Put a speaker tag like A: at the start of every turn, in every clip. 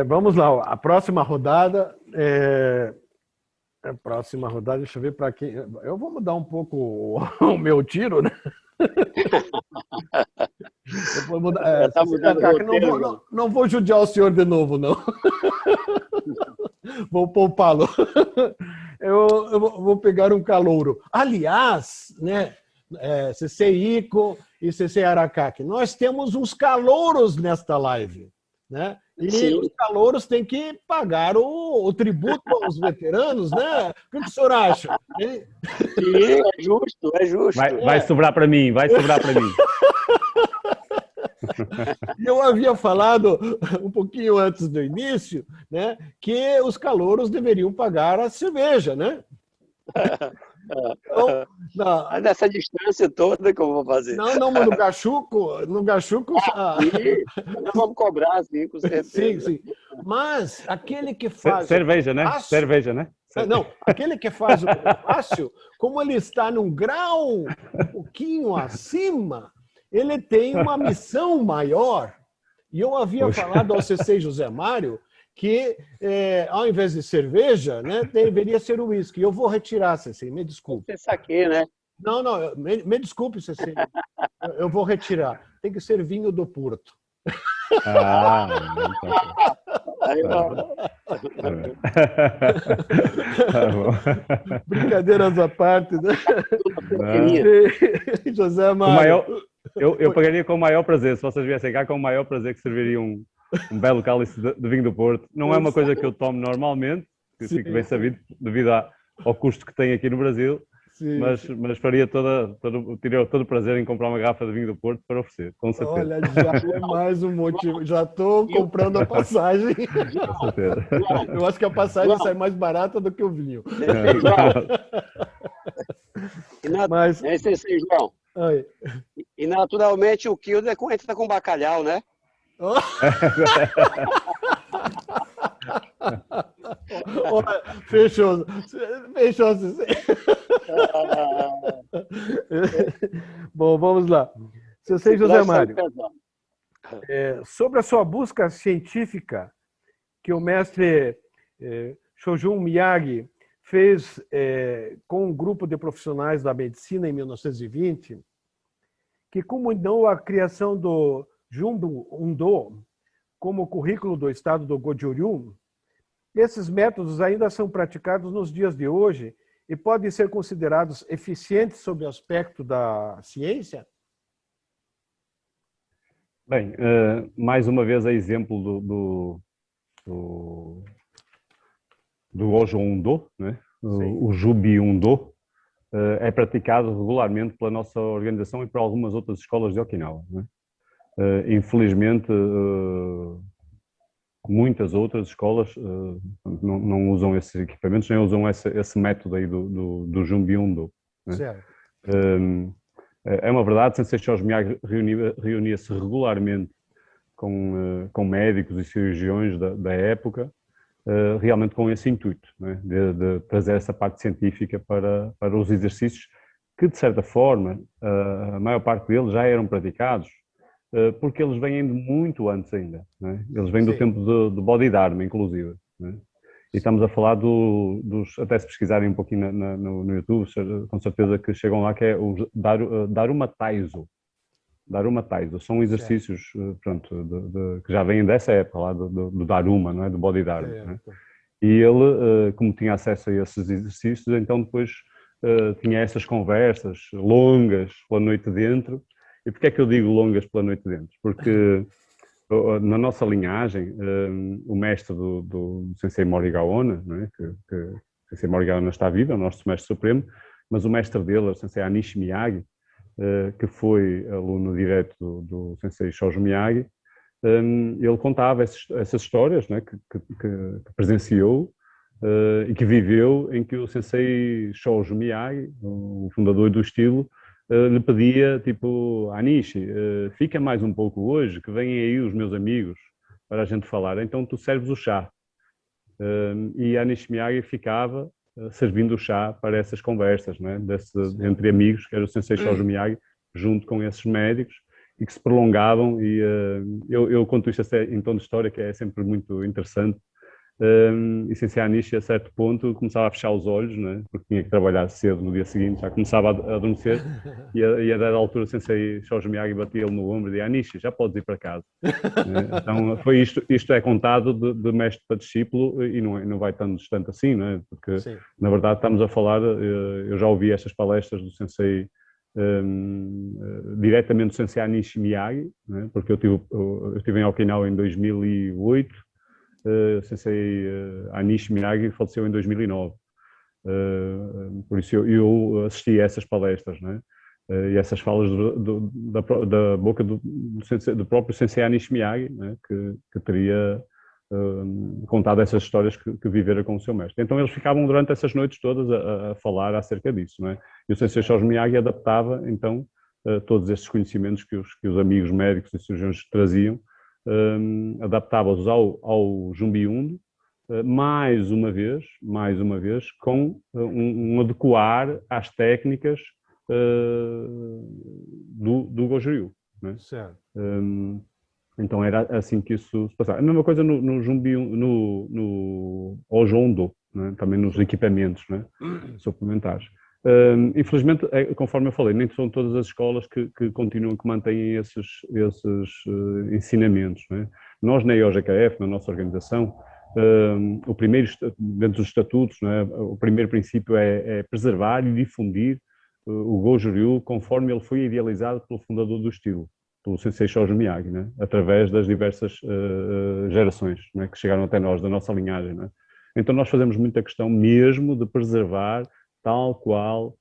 A: Vamos lá, a próxima rodada. A próxima rodada, deixa eu ver para quem. Eu vou mudar um pouco o meu tiro, né? Eu vou mudar.
B: Já está
A: Cecília
B: mudando o
A: Caca, não
B: roteiro,
A: vou,
B: João.
A: não vou judiar o senhor de novo, não. Vou poupá-lo. Eu vou pegar um calouro. Aliás, né? CC Ico e CC Aracaki, nós temos uns calouros nesta live, né? E os
B: Sim,
A: calouros têm que pagar o tributo aos veteranos, né? O que o senhor acha?
B: sim, é justo, é justo.
C: Vai sobrar para mim, vai sobrar para mim.
A: Eu havia falado um pouquinho antes do início, né, que os calouros deveriam pagar a cerveja, né? Então,
B: Mas
A: na,
B: nessa distância toda que eu vou fazer.
A: não, mas no Gachuco,
B: Sim, nós vamos cobrar, sim, com
A: sim,
B: certeza.
A: sim. Mas aquele que faz o
C: Cerveja, né?
A: prefácio,
C: Cerveja, né?
A: não, aquele que faz o prefácio, como ele está num grau um pouquinho acima, ele tem uma missão maior. E eu havia
C: Poxa.
A: falado ao CC José Mário que, ao invés de cerveja, né, deveria ser o uísque. Eu vou retirar, CC, me desculpe.
B: Você saquei, né?
A: Não, me desculpe, CC. Eu vou retirar. Tem que ser vinho do Porto.
C: Ah, então.
B: Aí, ó,
C: Tá bom.
A: Brincadeiras à parte, né?
B: tudo
C: Não.
B: porqueria.
A: José
C: Com
A: Mário.
C: maior, eu pagaria com o maior prazer, se vocês viessem cá, com o maior prazer que serviria um belo cálice de vinho do Porto. Não é uma coisa que eu tomo normalmente, que
A: Sim,
C: fico bem sabido, devido ao custo que tem aqui no Brasil,
A: sim.
C: mas faria teria todo o prazer em comprar uma garrafa de vinho do Porto para oferecer, com certeza.
A: Olha, já é mais um motivo. Já estou comprando a passagem.
C: Com certeza.
A: Eu acho que a passagem sai mais barata do que o vinho. Mas,
B: Esse aí, João.
A: aí.
B: E naturalmente o Kilder entra com bacalhau, né?
A: Olha, fechou. Fechou. Bom, vamos lá. Seu José Mário, sobre a sua busca científica, que o mestre Shojun Miyagi fez com um grupo de profissionais da medicina em 1920, que culminou a criação do Jumbo Undo como currículo do estado do Goju-Ryu. Esses métodos ainda são praticados nos dias de hoje e podem ser considerados eficientes sob o aspecto da ciência?
C: Bem, mais uma vez é exemplo do Goju Undo, né? O Jubi Undo, é praticado regularmente pela nossa organização e por algumas outras escolas de Okinawa, né? Infelizmente, muitas outras escolas não usam esses equipamentos, nem usam esse método aí do Jumbi Undo, né?
A: Certo.
C: É uma verdade, Sensei Shoji Miyagi reunia-se regularmente com médicos e cirurgiões da época, realmente com esse intuito, né, de trazer essa parte científica para os exercícios que, de certa forma, a maior parte deles já eram praticados, porque eles vêm de muito antes ainda, né? Eles vêm do tempo do Bodhidharma, inclusive, né? E estamos a falar dos, até se pesquisarem um pouquinho no YouTube, com certeza que chegam lá, que é o Daruma Taizo. Daruma Taizo, são exercícios pronto, que já vêm dessa época lá do Daruma, não é? Do Bodhidharma, né? E ele, como tinha acesso a esses exercícios, então depois tinha essas conversas longas pela noite dentro. E porquê é que eu digo longas pela noite dentro? Porque na nossa linhagem, o mestre do Sensei Morihei Onna, não é? que o Sensei Morihei Onna está vivo, é o nosso mestre supremo, mas o mestre dele, o Sensei Anishi Miyagi, que foi aluno direto do Sensei Shoji Miyagi, ele contava essas histórias, né, que presenciou e que viveu, em que o Sensei Shoji Miyagi, o fundador do estilo, lhe pedia, tipo, Anishi, fica mais um pouco hoje, que vêm aí os meus amigos para a gente falar, então tu serves o chá. E Anishi Miyagi ficava servindo o chá para essas conversas, né, entre amigos, que era o Sensei Shoji Miyagi, junto com esses médicos, e que se prolongavam, e eu conto isto em tom de história, que é sempre muito interessante. E Sensei Anishi, a certo ponto, começava a fechar os olhos, né? Porque tinha que trabalhar cedo no dia seguinte, já começava a adormecer, e a dada altura Sensei Shoji Miyagi batia-lhe no ombro e dizia: Anishi, já podes ir para casa. Então foi isto é contado de mestre para discípulo, e não vai tão distante assim, né? Porque sim, na verdade estamos a falar, eu já ouvi estas palestras do Sensei, diretamente do Sensei Anishi Miyagi, né? Porque eu estive em Okinawa em 2008, Sensei Anishi Miyagi faleceu em 2009, por isso eu assisti a essas palestras, né? E essas falas da boca do próprio Sensei Anishi Miyagi, né? que teria contado essas histórias que vivera com o seu mestre. Então eles ficavam durante essas noites todas a falar acerca disso, né? E o Sensei Shoji Miyagi adaptava então todos estes conhecimentos que os amigos médicos e cirurgiões traziam, adaptava-os ao Jumbi-Undo, mais uma vez, com um adequar às técnicas do Goju-Ryu, né?
A: Certo.
C: Então era assim que isso se passava. A mesma coisa no Jumbi, no Ojo-Undo, né? Também nos equipamentos, né? Suplementares. Infelizmente, conforme eu falei, nem são todas as escolas que continuam, que mantêm esses ensinamentos, né? Nós na IOGKF, na nossa organização, o primeiro, dentro dos estatutos, né, o primeiro princípio é preservar e difundir o Goju-Ryu conforme ele foi idealizado pelo fundador do estilo, pelo Sensei Shoji Miyagi, né, através das diversas gerações, né, que chegaram até nós, da nossa linhagem, né. Então nós fazemos muita questão mesmo de preservar tal qual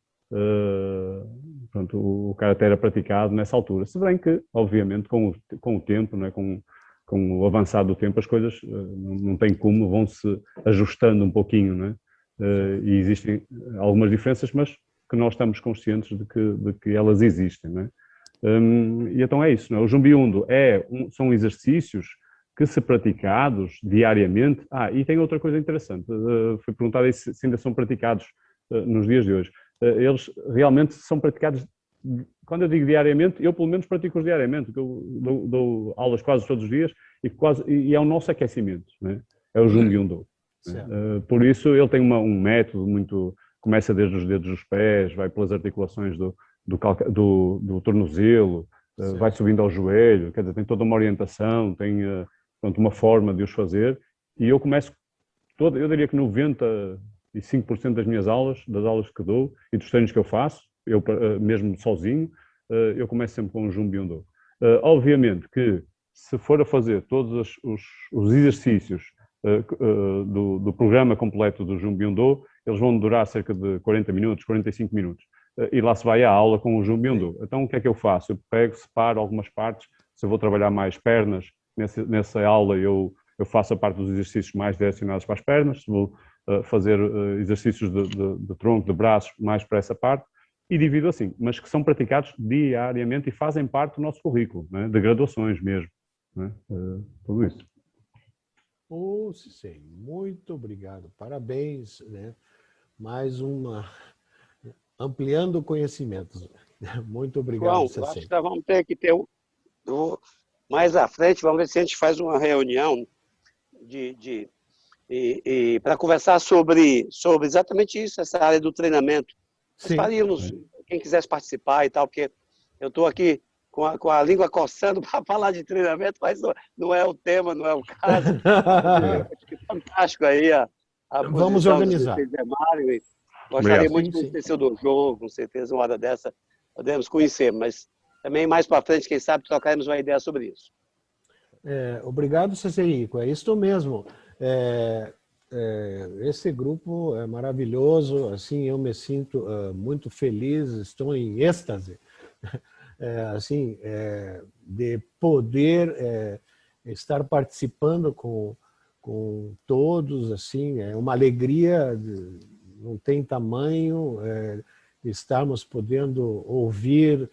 C: pronto, o Karatê era praticado nessa altura. Se bem que, obviamente, com o tempo, né, com o avançado do tempo, as coisas não tem como, vão-se ajustando um pouquinho, né? E existem algumas diferenças, mas que nós estamos conscientes de que elas existem, né? E então é isso, né? O Jumbi-Undo são exercícios que, se praticados diariamente... e tem outra coisa interessante, foi perguntado se ainda são praticados nos dias de hoje. Eles realmente são praticados. Quando eu digo diariamente, eu pelo menos pratico-os diariamente, porque eu dou aulas quase todos os dias e é o nosso aquecimento, né? É o Jumbi-Undo. Por isso ele tem um método muito... Começa desde os dedos dos pés, vai pelas articulações do tornozelo, vai subindo ao joelho, quer dizer, tem toda uma orientação, tem pronto, uma forma de os fazer, e eu começo, eu diria que 95% das minhas aulas, das aulas que dou e dos treinos que eu faço, eu mesmo sozinho, eu começo sempre com o Jumbi-Undo. Obviamente que, se for a fazer todos os exercícios do programa completo do Jumbi-Undo, eles vão durar cerca de 40 minutos, 45 minutos. E lá se vai à aula com o Jumbi-Undo. Então o que é que eu faço? Eu separo algumas partes. Se eu vou trabalhar mais pernas, nessa aula eu faço a parte dos exercícios mais direcionados para as pernas. Se vou fazer exercícios de tronco, de braços, mais para essa parte. E divido assim, mas que são praticados diariamente e fazem parte do nosso currículo, né? De graduações mesmo, né? Tudo isso.
A: Sensei, muito obrigado, parabéns, né? Mais uma, ampliando conhecimentos. Muito obrigado,
B: João, acho que nós vamos ter que ter mais à frente, vamos ver se a gente faz uma reunião para conversar sobre exatamente isso, essa área do treinamento. Nós faríamos, quem quisesse participar e tal, porque eu estou aqui com a língua coçando para falar de treinamento, mas não é o tema, não é o caso. Acho que fantástico aí a
A: Vamos organizar.
B: Mário, gostaria muito de conhecer o dojo, com certeza uma hora dessa podemos conhecer, mas também mais para frente, quem sabe, trocaremos uma ideia sobre isso.
A: Obrigado, Sensei. É isso mesmo. Esse grupo é maravilhoso, assim, eu me sinto muito feliz, estou em êxtase, assim, de poder estar participando com todos, assim, é uma alegria, não tem tamanho, estarmos podendo ouvir,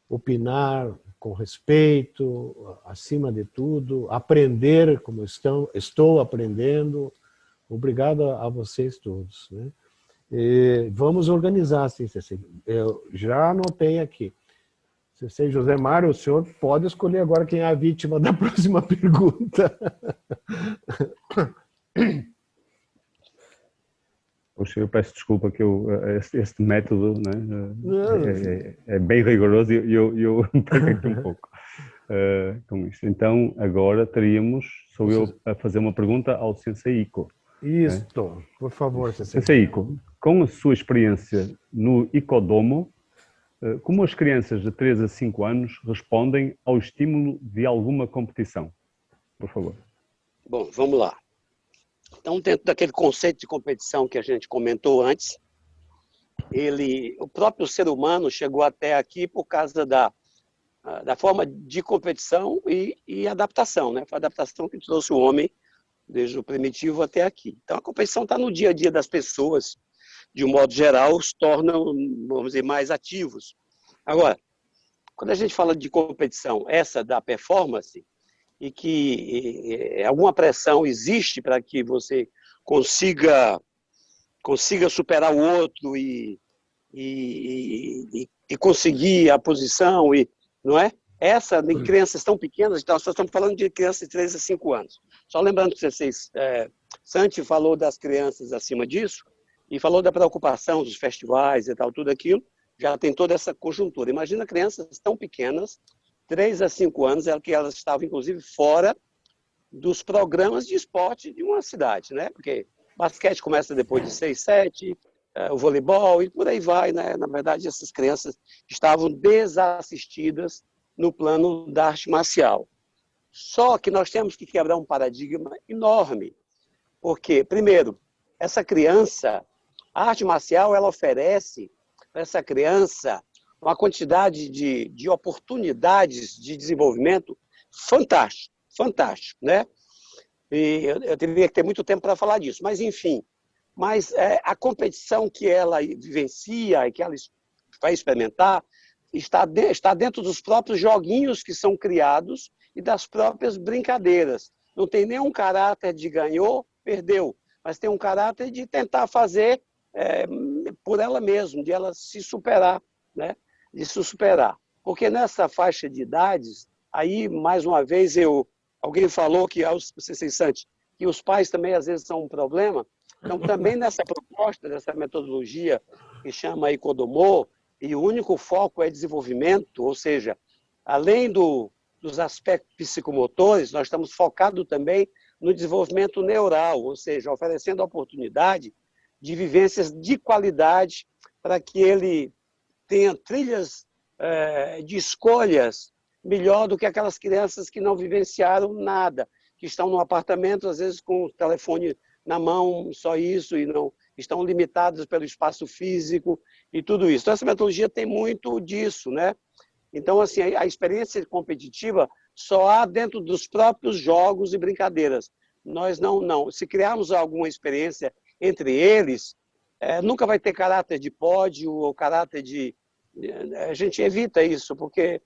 A: opinar com respeito, acima de tudo, aprender como estou aprendendo. Obrigado a vocês todos, né? Vamos organizar, sim, eu já anotei aqui. Sensei José Mário, o senhor pode escolher agora quem é a vítima da próxima pergunta.
C: Poxa, eu peço desculpa que este método, né, é bem rigoroso e eu me perco aqui um pouco com isto. Então, agora sou eu a fazer uma pergunta ao Sensei Iko.
A: Isto, né? Por favor, Sensei.
C: Sensei Iko, com a sua experiência no Ikodomo, como as crianças de 3 a 5 anos respondem ao estímulo de alguma competição? Por favor.
B: Bom, vamos lá. Então, dentro daquele conceito de competição que a gente comentou antes, o próprio ser humano chegou até aqui por causa da forma de competição e adaptação, né? Foi a adaptação que trouxe o homem desde o primitivo até aqui. Então, a competição está no dia a dia das pessoas, de um modo geral, os tornam, vamos dizer, mais ativos. Agora, quando a gente fala de competição, essa da performance, e que alguma pressão existe para que você consiga superar o outro e conseguir a posição, não é? Essa, em crianças tão pequenas, então, nós estamos falando de crianças de 3 a 5 anos. Só lembrando que vocês, Santi falou das crianças acima disso, e falou da preocupação dos festivais e tal, tudo aquilo, já tem toda essa conjuntura. Imagina crianças tão pequenas, 3 a 5 anos, que elas estavam, inclusive, fora dos programas de esporte de uma cidade, né? Porque basquete começa depois de 6, 7, o voleibol e por aí vai, né? Na verdade, essas crianças estavam desassistidas no plano da arte marcial. Só que nós temos que quebrar um paradigma enorme, porque, primeiro, essa criança, a arte marcial, ela oferece para essa criança uma quantidade de oportunidades de desenvolvimento fantástico, né? E eu teria que ter muito tempo para falar disso, mas enfim. Mas a competição que ela vivencia e que ela vai experimentar está dentro dos próprios joguinhos que são criados e das próprias brincadeiras. Não tem nenhum caráter de ganhou, perdeu, mas tem um caráter de tentar fazer por ela mesma, de ela se superar, né? De se superar. Porque nessa faixa de idades, aí, mais uma vez, alguém falou que os pais também, às vezes, são um problema. Então, também nessa proposta, dessa metodologia que chama Ikodomo, e o único foco é desenvolvimento, ou seja, além dos aspectos psicomotores, nós estamos focados também no desenvolvimento neural, ou seja, oferecendo a oportunidade de vivências de qualidade para que ele tenha trilhas de escolhas melhor do que aquelas crianças que não vivenciaram nada, que estão no apartamento, às vezes com o telefone na mão, só isso, e não estão limitadas pelo espaço físico e tudo isso. Então, essa metodologia tem muito disso, né? Então, assim, a experiência competitiva só há dentro dos próprios jogos e brincadeiras. Nós não. Se criarmos alguma experiência entre eles, nunca vai ter caráter de pódio ou caráter de... A gente evita isso, porque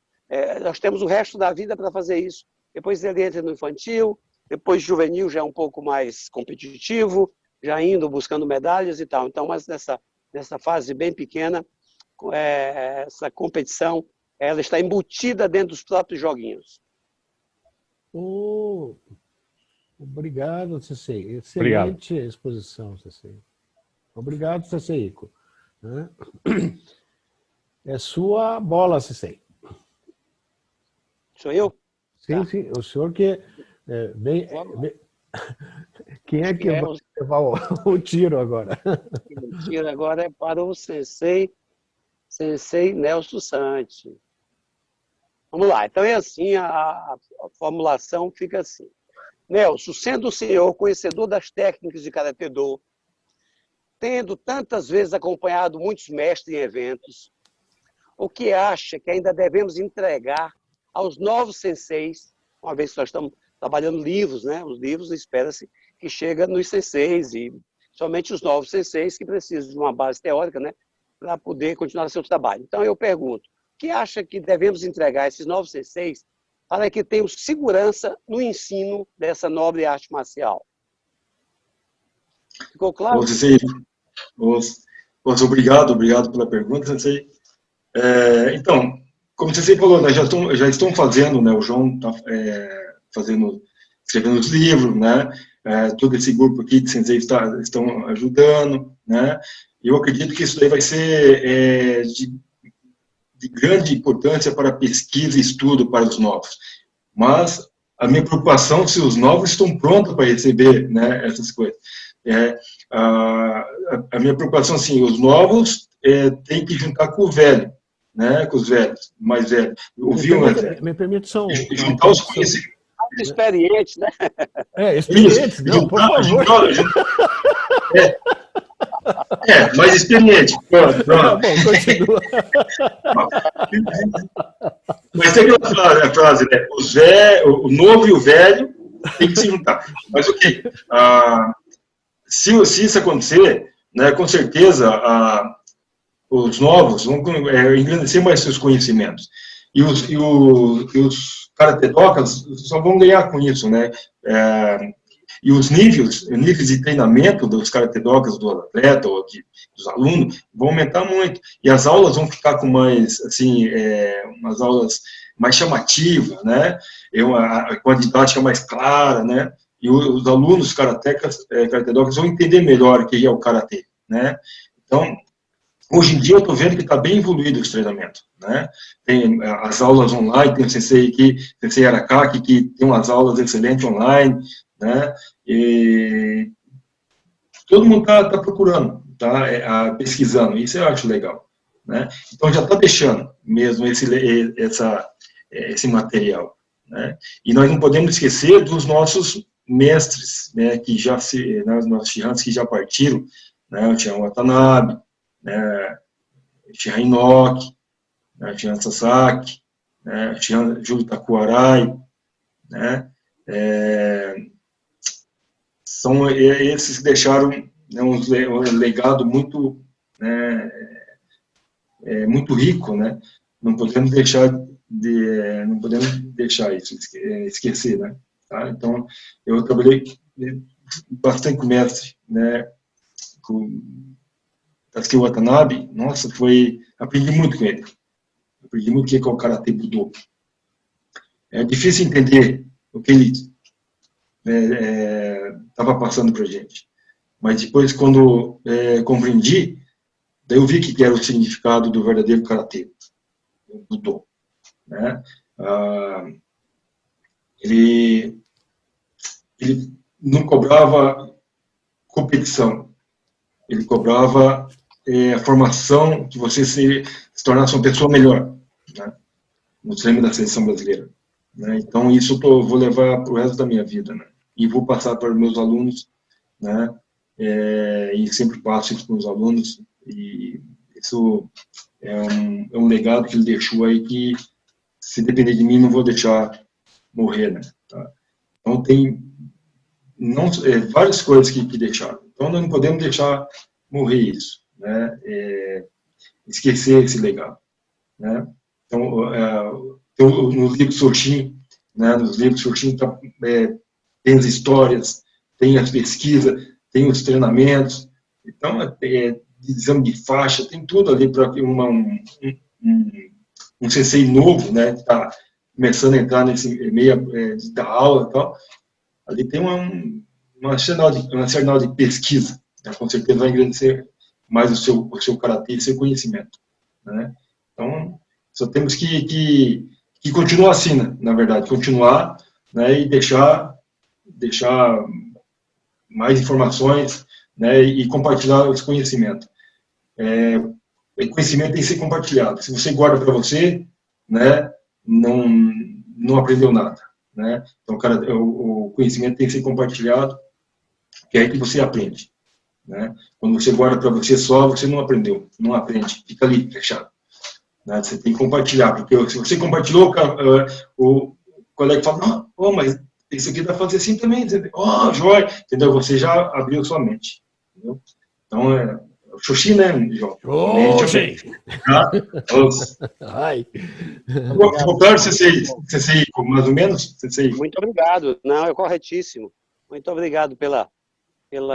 B: nós temos o resto da vida para fazer isso. Depois ele entra no infantil, depois juvenil já é um pouco mais competitivo, já indo buscando medalhas e tal. Então, mas nessa fase bem pequena, essa competição, ela está embutida dentro dos próprios joguinhos.
A: Obrigado, Sensei. Excelente
C: Obrigado.
A: exposição, Sensei. Obrigado, Sensei Iko. É sua bola, Sensei.
B: Sou eu?
A: Sim, tá. Sim. O senhor que vem... Quem é que vai levar o tiro agora?
B: O tiro agora é para o Sensei Nelson Santi. Vamos lá. Então é assim, a formulação fica assim. Nelson, sendo o senhor conhecedor das técnicas de Karatê Do, tendo tantas vezes acompanhado muitos mestres em eventos, o que acha que ainda devemos entregar aos novos senseis, uma vez que nós estamos trabalhando livros, né? Os livros, espera-se que chega nos senseis, e somente os novos senseis que precisam de uma base teórica, né? Para poder continuar seu trabalho. Então eu pergunto, o que acha que devemos entregar a esses novos senseis para que tenham segurança no ensino dessa nobre arte marcial? Ficou claro?
D: Bom, Sensei, obrigado pela pergunta, Sensei. Então, como você falou, nós já estão fazendo, né? O João está escrevendo os livros, né? Todo esse grupo aqui de sensei estão ajudando, né? Eu acredito que isso daí vai ser de grande importância para pesquisa e estudo para os novos. Mas a minha preocupação é se os novos estão prontos para receber, né, essas coisas. A minha preocupação, assim, os novos têm que juntar com o velho, né, com os velhos, mais velhos.
A: Me permite só
D: juntar os conhecimentos.
B: Experientes, né?
A: Experientes, isso, não, por favor.
D: Mais experiente. Pronto.
A: Bom, continua.
D: Mas tem aquela frase, né? O novo e o velho tem que se juntar. Mas o que? Se isso acontecer, né, com certeza os novos vão engrandecer mais seus conhecimentos. E os karatedocas só vão ganhar com isso, né? E os níveis de treinamento dos karatedocas, do atleta ou dos alunos, vão aumentar muito. E as aulas vão ficar com mais, assim, umas aulas mais chamativas, né? Com a didática mais clara, né? E os alunos karatedocas vão entender melhor o que é o karatê, né? Então, hoje em dia eu estou vendo que está bem evoluído esse treinamento, né? Tem as aulas online, tem o sensei aqui, sensei Arakaki, que tem umas aulas excelentes online, né? E todo mundo está procurando, tá pesquisando, isso eu acho legal, né? Então já está deixando mesmo esse material, né? E nós não podemos esquecer dos nossos mestres, né? Os nossos shihansas que já partiram, né? O Shihan Watanabe, né? O Shihan Inoki, né? O Shihan Sasaki, né? O Shihan Júlio Takuarai, né? São esses que deixaram, né, um legado muito, né, muito rico, né? Não podemos deixar isso, esquecer, né? Tá? Então, eu trabalhei bastante com o mestre, né? Com Tatsuki Watanabe. Nossa, aprendi muito com ele. Aprendi muito o que é o Karate Budô. É difícil entender o que ele estava passando para a gente. Mas depois, quando compreendi, daí eu vi que era o significado do verdadeiro karatê, do Budô, né? Ele não cobrava competição, ele cobrava a formação que você se tornasse uma pessoa melhor, né? No treino da seleção brasileira, né? Então isso eu vou levar para o resto da minha vida, né? E vou passar para os meus alunos, né? E sempre passo isso para os alunos, e isso é um legado que ele deixou aí que, se depender de mim, não vou deixar morrer, né? Tá? Então tem várias coisas que deixaram. Então nós não podemos deixar morrer isso, né? Esquecer esse legado, né? Então nos livros Soshin, né? Nos livros Soshin tem as histórias, tem as pesquisas, tem os treinamentos. Então de exame de faixa, tem tudo ali para um sensei novo, né? Que está começando a entrar nesse meio da aula e tal. Ali tem uma arsenal de pesquisa, né? Com certeza vai engrandecer mais o seu karatê e seu conhecimento, né? Então, só temos que continuar assim, né? Na verdade, continuar, né? E deixar mais informações, né? E compartilhar esse conhecimento. O conhecimento tem que ser compartilhado. Se você guarda para você, né? Não aprendeu nada, né? Então, o conhecimento tem que ser compartilhado, que é aí que você aprende, né? Quando você guarda para você só, você não aprendeu, não aprende, fica ali, fechado, né? Você tem que compartilhar, porque se você compartilhou, o colega fala, mas isso aqui dá para fazer assim também, joia, entendeu? Você já abriu sua mente, entendeu? Então, Xoxi, né, João?
A: Xoxi!
B: Ai.
D: Ficou claro, Sensei, mais ou menos? Sensei?
B: Muito obrigado. Não, é corretíssimo. Muito obrigado pela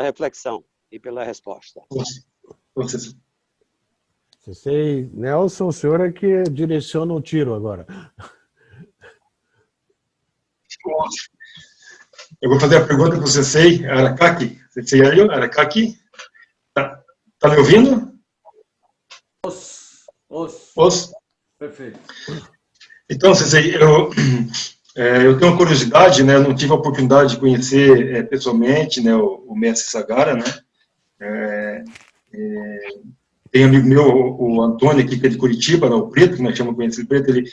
B: reflexão e pela resposta.
A: Sensei Nelson, o senhor é que direciona o tiro agora.
D: Eu vou fazer a pergunta para o Sensei Arakaki. Sensei Arakaki, tá me ouvindo? Os.
E: Perfeito.
D: Então, Sensei, eu tenho uma curiosidade, né? Eu não tive a oportunidade de conhecer pessoalmente, né, o mestre Sagara, né? Tem amigo meu, o Antônio, aqui, que é de Curitiba, né, o Preto, que nós chamamos de conhecido Preto, ele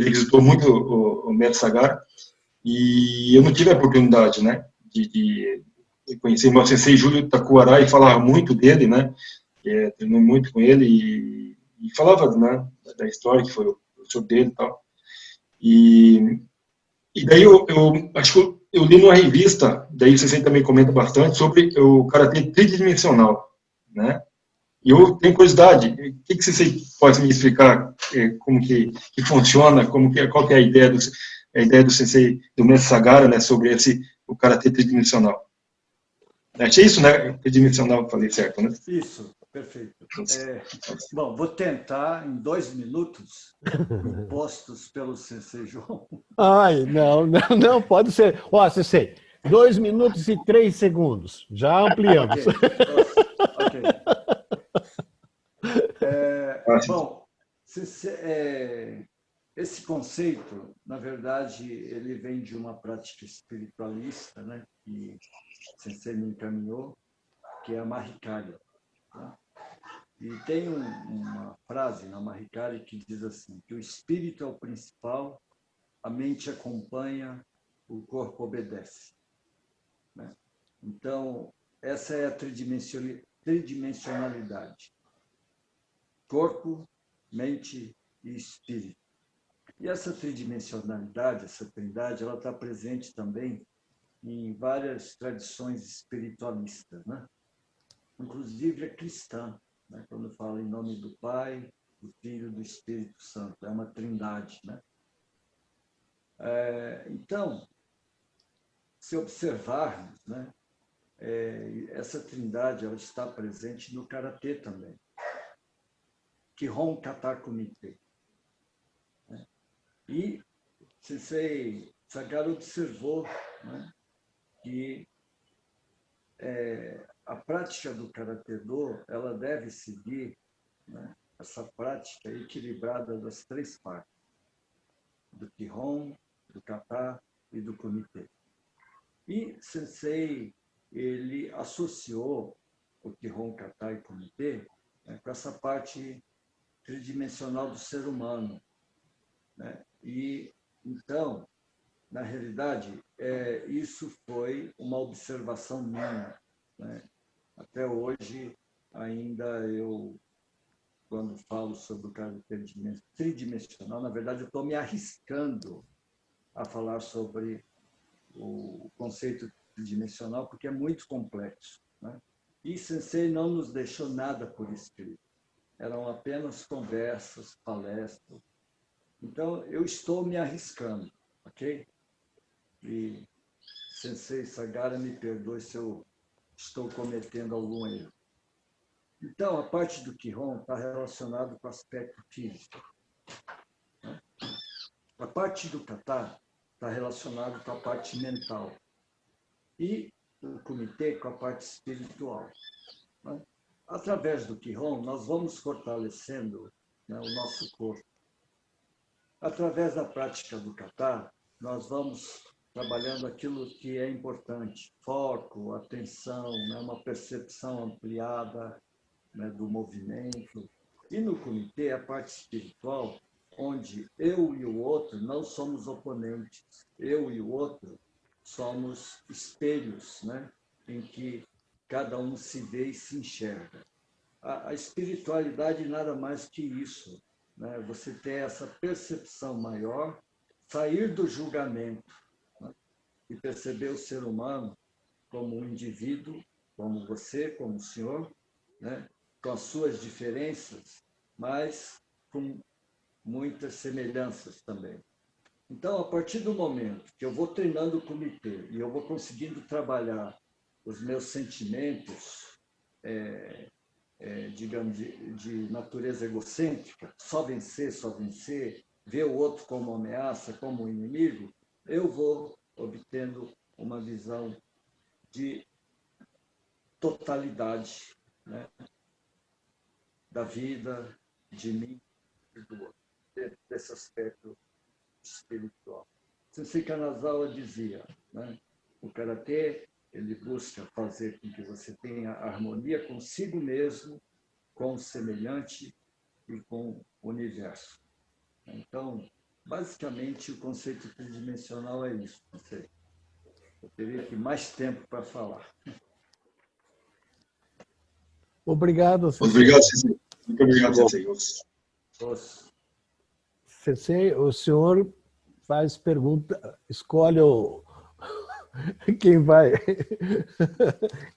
D: visitou muito o mestre Sagara, e eu não tive a oportunidade, né, de conhecer o meu Sensei Júlio Takuara, e falava muito dele, né? Treinou muito com ele, e falava, né, da história, que foi o professor dele e tal. E daí eu acho que eu li numa revista, daí você também comenta bastante, sobre o karatê tridimensional, né? E eu tenho curiosidade, o que você pode me explicar como que funciona, qual que é a ideia do sensei, do mestre Sagara, né, sobre o karatê tridimensional? É isso, né? Tridimensional, falei certo, né?
E: Isso, perfeito. Bom, vou tentar, em 2 minutos, impostos pelo Sensei João.
A: Ai, não, pode ser. Ó, Sensei, 2 minutos e 3 segundos. Já ampliamos.
E: Ok. Bom, esse conceito, na verdade, ele vem de uma prática espiritualista, né, que o Sensei me encaminhou, que é a Mahikari. Tá? E tem uma frase na Mahikari que diz assim, que o espírito é o principal, a mente acompanha, o corpo obedece. Né? Então, essa é a tridimensionalidade. Corpo, mente e espírito. E essa tridimensionalidade, essa trindade, ela está presente também em várias tradições espiritualistas, né? Inclusive a cristã, né? Quando fala em nome do Pai, do Filho e do Espírito Santo. É uma trindade, né? Então, se observarmos, né, essa trindade ela está presente no karatê também. Kihon Kata Kumite. Né? E Sensei Sagara observou, né, que a prática do karatê-do ela deve seguir, né, essa prática equilibrada das 3 partes, do Kihon, do Kata e do Kumite. E Sensei ele associou o Kihon, Kata e Kumite, né, com essa parte tridimensional do ser humano. Né? E, então, na realidade, isso foi uma observação minha. Né? Até hoje, ainda eu, quando falo sobre o caráter tridimensional, na verdade, eu estou me arriscando a falar sobre o conceito tridimensional, porque é muito complexo. Né? E Sensei não nos deixou nada por escrito. Eram apenas conversas, palestras. Então, eu estou me arriscando, ok? E Sensei Sagara me perdoe se eu estou cometendo algum erro. Então, a parte do Kihon está relacionada com o aspecto físico. Né? A parte do Kata está relacionada com a parte mental. E o Kumite com a parte espiritual. Né? Através do Kihon, nós vamos fortalecendo, né, o nosso corpo. Através da prática do Kata, nós vamos trabalhando aquilo que é importante, foco, atenção, né, uma percepção ampliada, né, do movimento. E no Kumite, a parte espiritual, onde eu e o outro não somos oponentes, eu e o outro somos espelhos, né, em que cada um se vê e se enxerga. A espiritualidade nada mais que isso. Né? Você ter essa percepção maior, sair do julgamento, né? E perceber o ser humano como um indivíduo, como você, como o senhor, né? Com as suas diferenças, mas com muitas semelhanças também. Então, a partir do momento que eu vou treinando o comitê e eu vou conseguindo trabalhar os meus sentimentos digamos, de natureza egocêntrica, só vencer, ver o outro como ameaça, como inimigo, eu vou obtendo uma visão de totalidade, né, da vida, de mim e do outro, dentro desse aspecto espiritual. Sensei Kanazawa dizia, né, o karatê ele busca fazer com que você tenha harmonia consigo mesmo, com o semelhante e com o universo. Então, basicamente, o conceito tridimensional é isso. Não sei. Eu teria aqui mais tempo para falar.
A: Obrigado, Sensei.
D: Obrigado, Sensei. Muito obrigado, Sensei.
A: Sensei, o senhor faz pergunta, escolhe quem vai.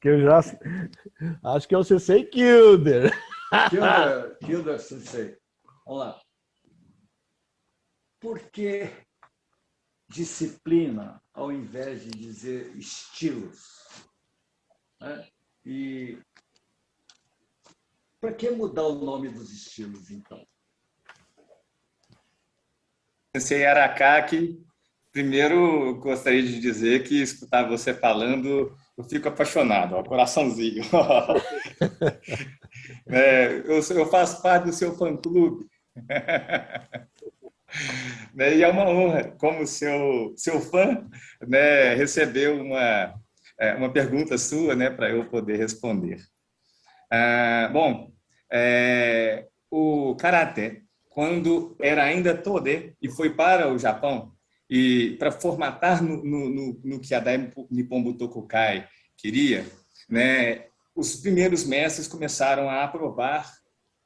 A: Que eu já acho que é o Sensei Kilder.
E: Kilder, Sensei. Vamos lá. Por que disciplina ao invés de dizer estilos? Né? E para que mudar o nome dos estilos, então?
F: Sensei Arakaki, primeiro gostaria de dizer que escutar você falando, eu fico apaixonado, ó, coraçãozinho. Eu faço parte do seu fã-clube. E é uma honra, como seu fã, né, receber uma pergunta sua, né, para eu poder responder. O Karatê, quando era ainda Todê e foi para o Japão, e para formatar no que a Dai Nippon Butokukai queria, né, os primeiros mestres começaram a aprovar,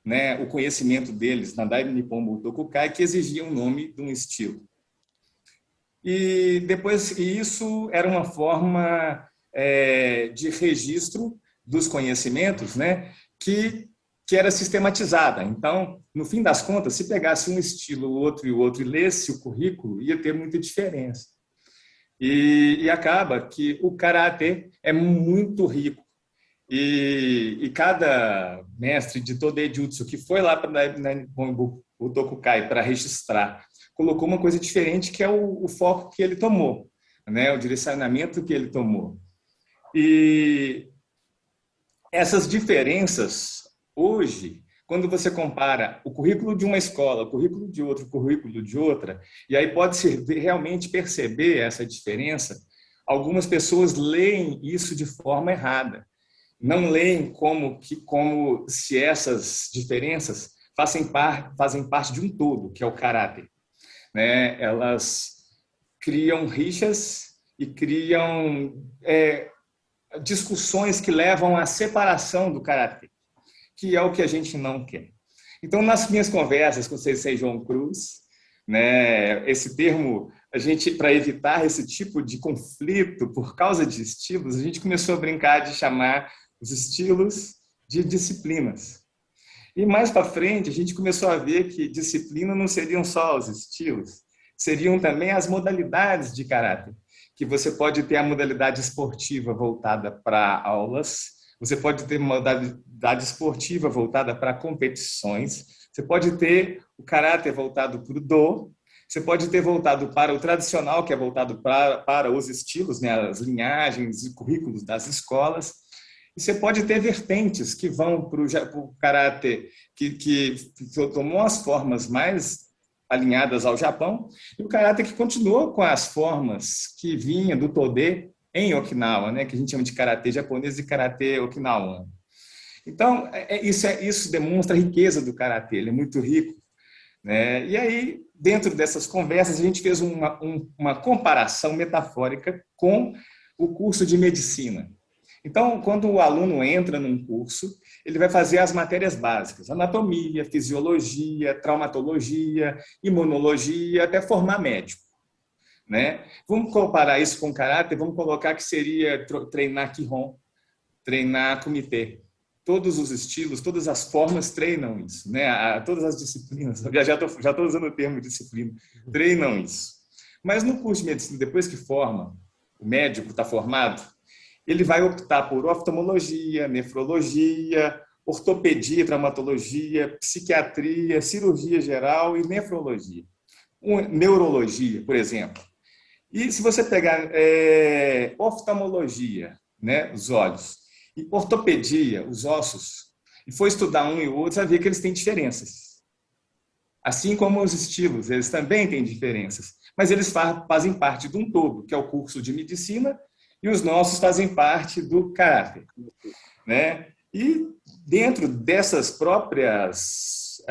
F: né, o conhecimento deles na Dai Nippon Butokukai, que exigia o nome de um estilo. E depois isso era uma forma de registro dos conhecimentos, né, que era sistematizada. Então, no fim das contas, se pegasse um estilo, o outro e lesse o currículo, ia ter muita diferença. E acaba que o karatê é muito rico. E cada mestre de Todê Jutsu que foi lá para o Tokukai para registrar, colocou uma coisa diferente, que é o foco que ele tomou, né? O direcionamento que ele tomou. E essas diferenças, hoje, quando você compara o currículo de uma escola, o currículo de outra, o currículo de outra, e aí pode-se realmente perceber essa diferença, algumas pessoas leem isso de forma errada. Não leem como se essas diferenças fazem parte de um todo, que é o caráter. Né? Elas criam rixas e criam discussões que levam à separação do caráter, que é o que a gente não quer. Então, nas minhas conversas com o Sensei João Cruz, né, esse termo, para evitar esse tipo de conflito por causa de estilos, a gente começou a brincar de chamar os estilos de disciplinas. E mais para frente, a gente começou a ver que disciplina não seriam só os estilos, seriam também as modalidades de caráter, que você pode ter a modalidade esportiva voltada para aulas, você pode ter modalidade esportiva voltada para competições, você pode ter o caráter voltado para o do, você pode ter voltado para o tradicional, que é voltado para os estilos, né, as linhagens e currículos das escolas, e você pode ter vertentes que vão para o caráter que tomou as formas mais alinhadas ao Japão, e o caráter que continuou com as formas que vinha do Todê em Okinawa, né, que a gente chama de karatê japonês e karatê okinawan. Então, isso demonstra a riqueza do karatê, ele é muito rico. Né? E aí, dentro dessas conversas, a gente fez uma comparação metafórica com o curso de medicina. Então, quando o aluno entra num curso, ele vai fazer as matérias básicas, anatomia, fisiologia, traumatologia, imunologia, até formar médico. Né? Vamos comparar isso com karatê, vamos colocar que seria treinar Kihon, treinar comitê. Todos os estilos, todas as formas treinam isso, né? Todas as disciplinas, já estou usando o termo disciplina, treinam isso. Mas no curso de medicina, depois que forma, o médico está formado, ele vai optar por oftalmologia, nefrologia, ortopedia, traumatologia, psiquiatria, cirurgia geral e nefrologia. Neurologia, por exemplo. E se você pegar oftalmologia, né, os olhos, e ortopedia, os ossos, e for estudar um e o outro, você vai ver que eles têm diferenças. Assim como os estilos, eles também têm diferenças. Mas eles fazem parte de um todo, que é o curso de medicina, e os nossos fazem parte do caráter, né? E dentro dessas próprias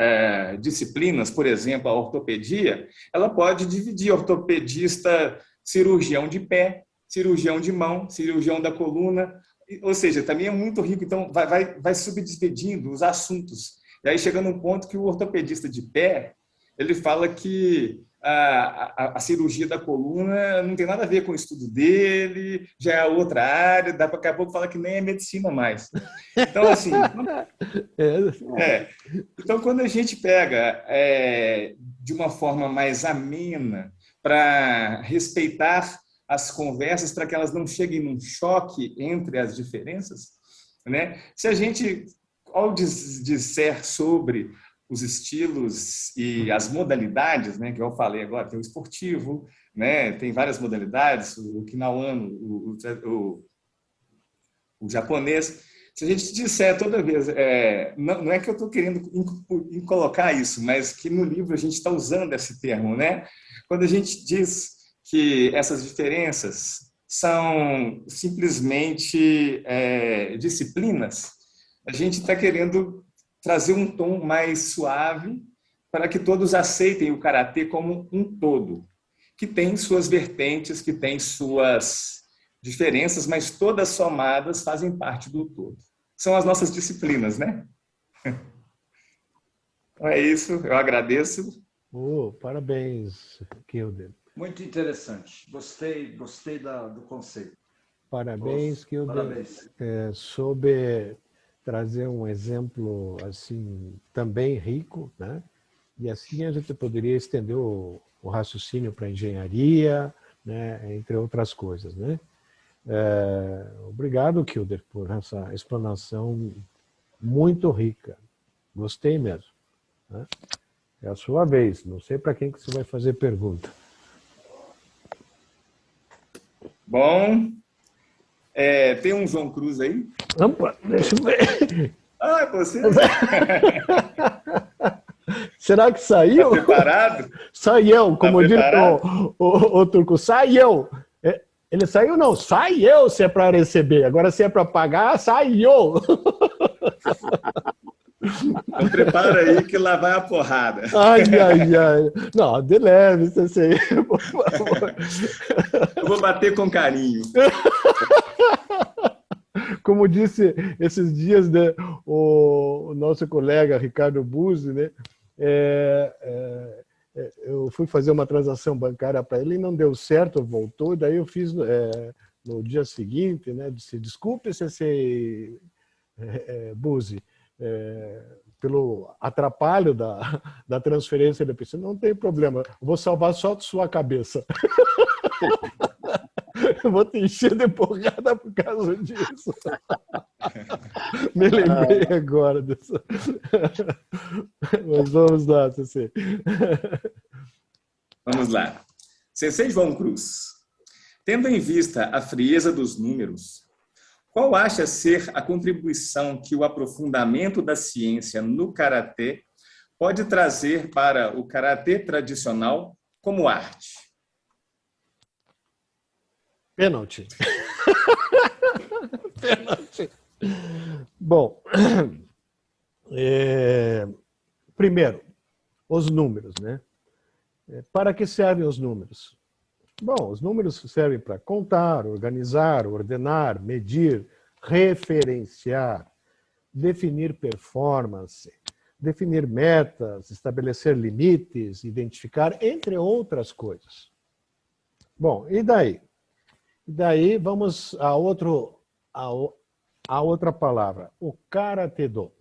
F: disciplinas, por exemplo, a ortopedia, ela pode dividir ortopedista, cirurgião de pé, cirurgião de mão, cirurgião da coluna, ou seja, também é muito rico, então vai subdividindo os assuntos. E aí chega num ponto que o ortopedista de pé, ele fala que a cirurgia da coluna não tem nada a ver com o estudo dele, já é outra área, daqui a pouco fala que nem é medicina mais. Então, assim, então quando a gente pega de uma forma mais amena, para respeitar as conversas, para que elas não cheguem num choque entre as diferenças, né? Se a gente, ao disser sobre os estilos e as modalidades, né, que eu falei agora, tem o esportivo, né, tem várias modalidades, o Okinawan, o japonês. Se a gente disser toda vez, não é que eu estou querendo colocar isso, mas que no livro a gente está usando esse termo, né? Quando a gente diz que essas diferenças são simplesmente disciplinas, a gente está querendo trazer um tom mais suave para que todos aceitem o karatê como um todo, que tem suas vertentes, que tem suas diferenças, mas todas somadas fazem parte do todo. São as nossas disciplinas, né? Então é isso, eu agradeço.
A: Parabéns, Kilder.
E: Muito interessante. Gostei do conceito.
A: Parabéns, Kilder.
E: Parabéns.
A: Soube trazer um exemplo assim também rico, né? E assim a gente poderia estender o raciocínio para a engenharia, né? Entre outras coisas, né? Obrigado, Kilder, por essa explanação muito rica. Gostei mesmo, né? É a sua vez. Não sei para quem que você vai fazer pergunta.
F: Bom, tem um João Cruz aí?
A: Opa, deixa eu ver.
F: Ah, é você?
A: Será que saiu?
F: Tá preparado?
A: Saiu, como diz o Turco, saiu. Ele saiu, não, saiu se é para receber. Agora, se é para pagar, saiu.
F: Então, prepara aí que lá vai a porrada.
A: Ai. Não, de leve, você por favor.
F: Eu vou bater com carinho.
A: Como disse esses dias, né, o nosso colega Ricardo Buzzi, né, eu fui fazer uma transação bancária para ele e não deu certo, voltou, daí eu fiz no dia seguinte, né, disse, desculpe, CC Buzzi, pelo atrapalho da transferência da pessoa, não tem problema, vou salvar só sua cabeça. Eu vou te encher de porrada por causa disso. Me lembrei agora disso. Mas vamos lá, CC.
F: Vamos lá. CC João Cruz. Tendo em vista a frieza dos números, qual acha ser a contribuição que o aprofundamento da ciência no karatê pode trazer para o karatê tradicional como arte?
A: Pênalti. Pênalti. Bom, primeiro, os números, né? Para que servem os números? Bom, os números servem para contar, organizar, ordenar, medir, referenciar, definir performance, definir metas, estabelecer limites, identificar, entre outras coisas. Bom, e daí? E daí vamos a outra palavra, o Karatê-do.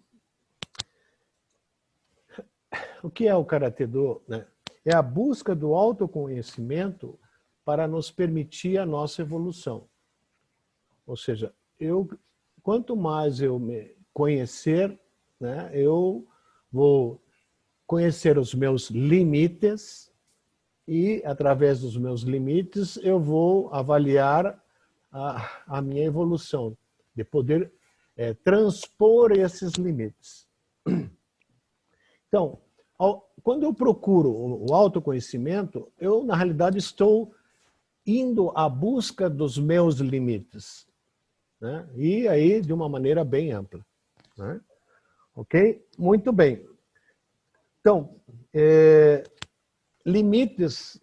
A: O que é o Karatê-do, né? É a busca do autoconhecimento para nos permitir a nossa evolução. Ou seja, quanto mais eu me conhecer, né, eu vou conhecer os meus limites e, através dos meus limites, eu vou avaliar a minha evolução, de poder transpor esses limites. Então, quando eu procuro o autoconhecimento, eu, na realidade, estou indo à busca dos meus limites, né? E aí, de uma maneira bem ampla, né? Ok? Muito bem. Então, limites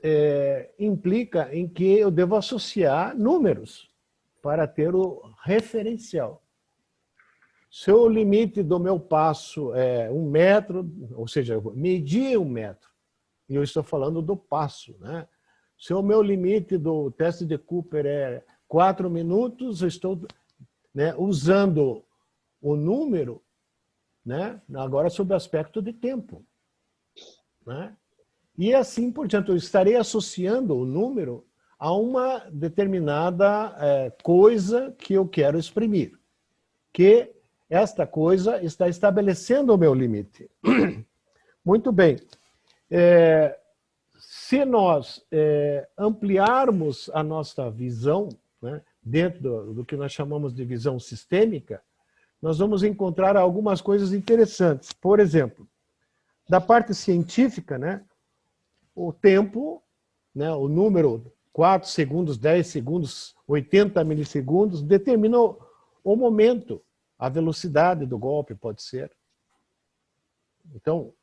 A: implica em que eu devo associar números para ter o referencial. Se o limite do meu passo é 1 metro, ou seja, eu medi 1 metro, e eu estou falando do passo, né? Se o meu limite do teste de Cooper é 4 minutos, eu estou, né, usando o número, né, agora sob o aspecto de tempo, né? E assim por diante, eu estarei associando o número a uma determinada coisa que eu quero exprimir, que esta coisa está estabelecendo o meu limite. Muito bem. Se nós ampliarmos a nossa visão, né, dentro do que nós chamamos de visão sistêmica, nós vamos encontrar algumas coisas interessantes. Por exemplo, da parte científica, né, o tempo, né, o número 4 segundos, 10 segundos, 80 milissegundos, determina o momento, a velocidade do golpe, pode ser. Então,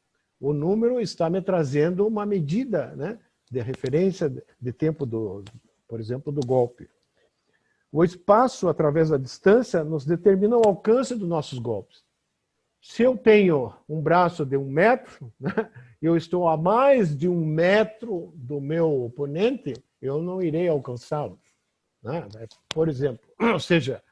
A: o número está me trazendo uma medida, né, de referência de tempo, por exemplo, do golpe. O espaço, através da distância, nos determina o alcance dos nossos golpes. Se eu tenho um braço de 1 metro, né, eu estou a mais de 1 metro do meu oponente, eu não irei alcançá-lo, né? Por exemplo. Ou seja,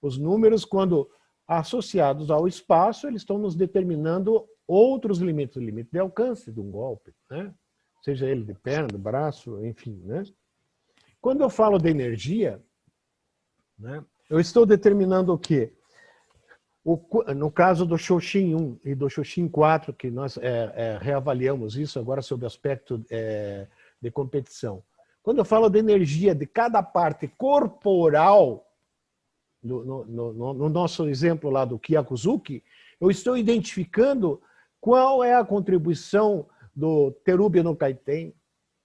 A: os números, quando associados ao espaço, eles estão nos determinando outros limites, o limite de alcance de um golpe, né? Seja ele de perna, de braço, enfim, né? Quando eu falo de energia, né, eu estou determinando o quê? No caso do Shoshin 1 e do Shoshin 4, que nós reavaliamos isso agora sob o aspecto de competição. Quando eu falo de energia de cada parte corporal, no nosso exemplo lá do Kyakuzuki, eu estou identificando qual é a contribuição do Terubi no Kaiten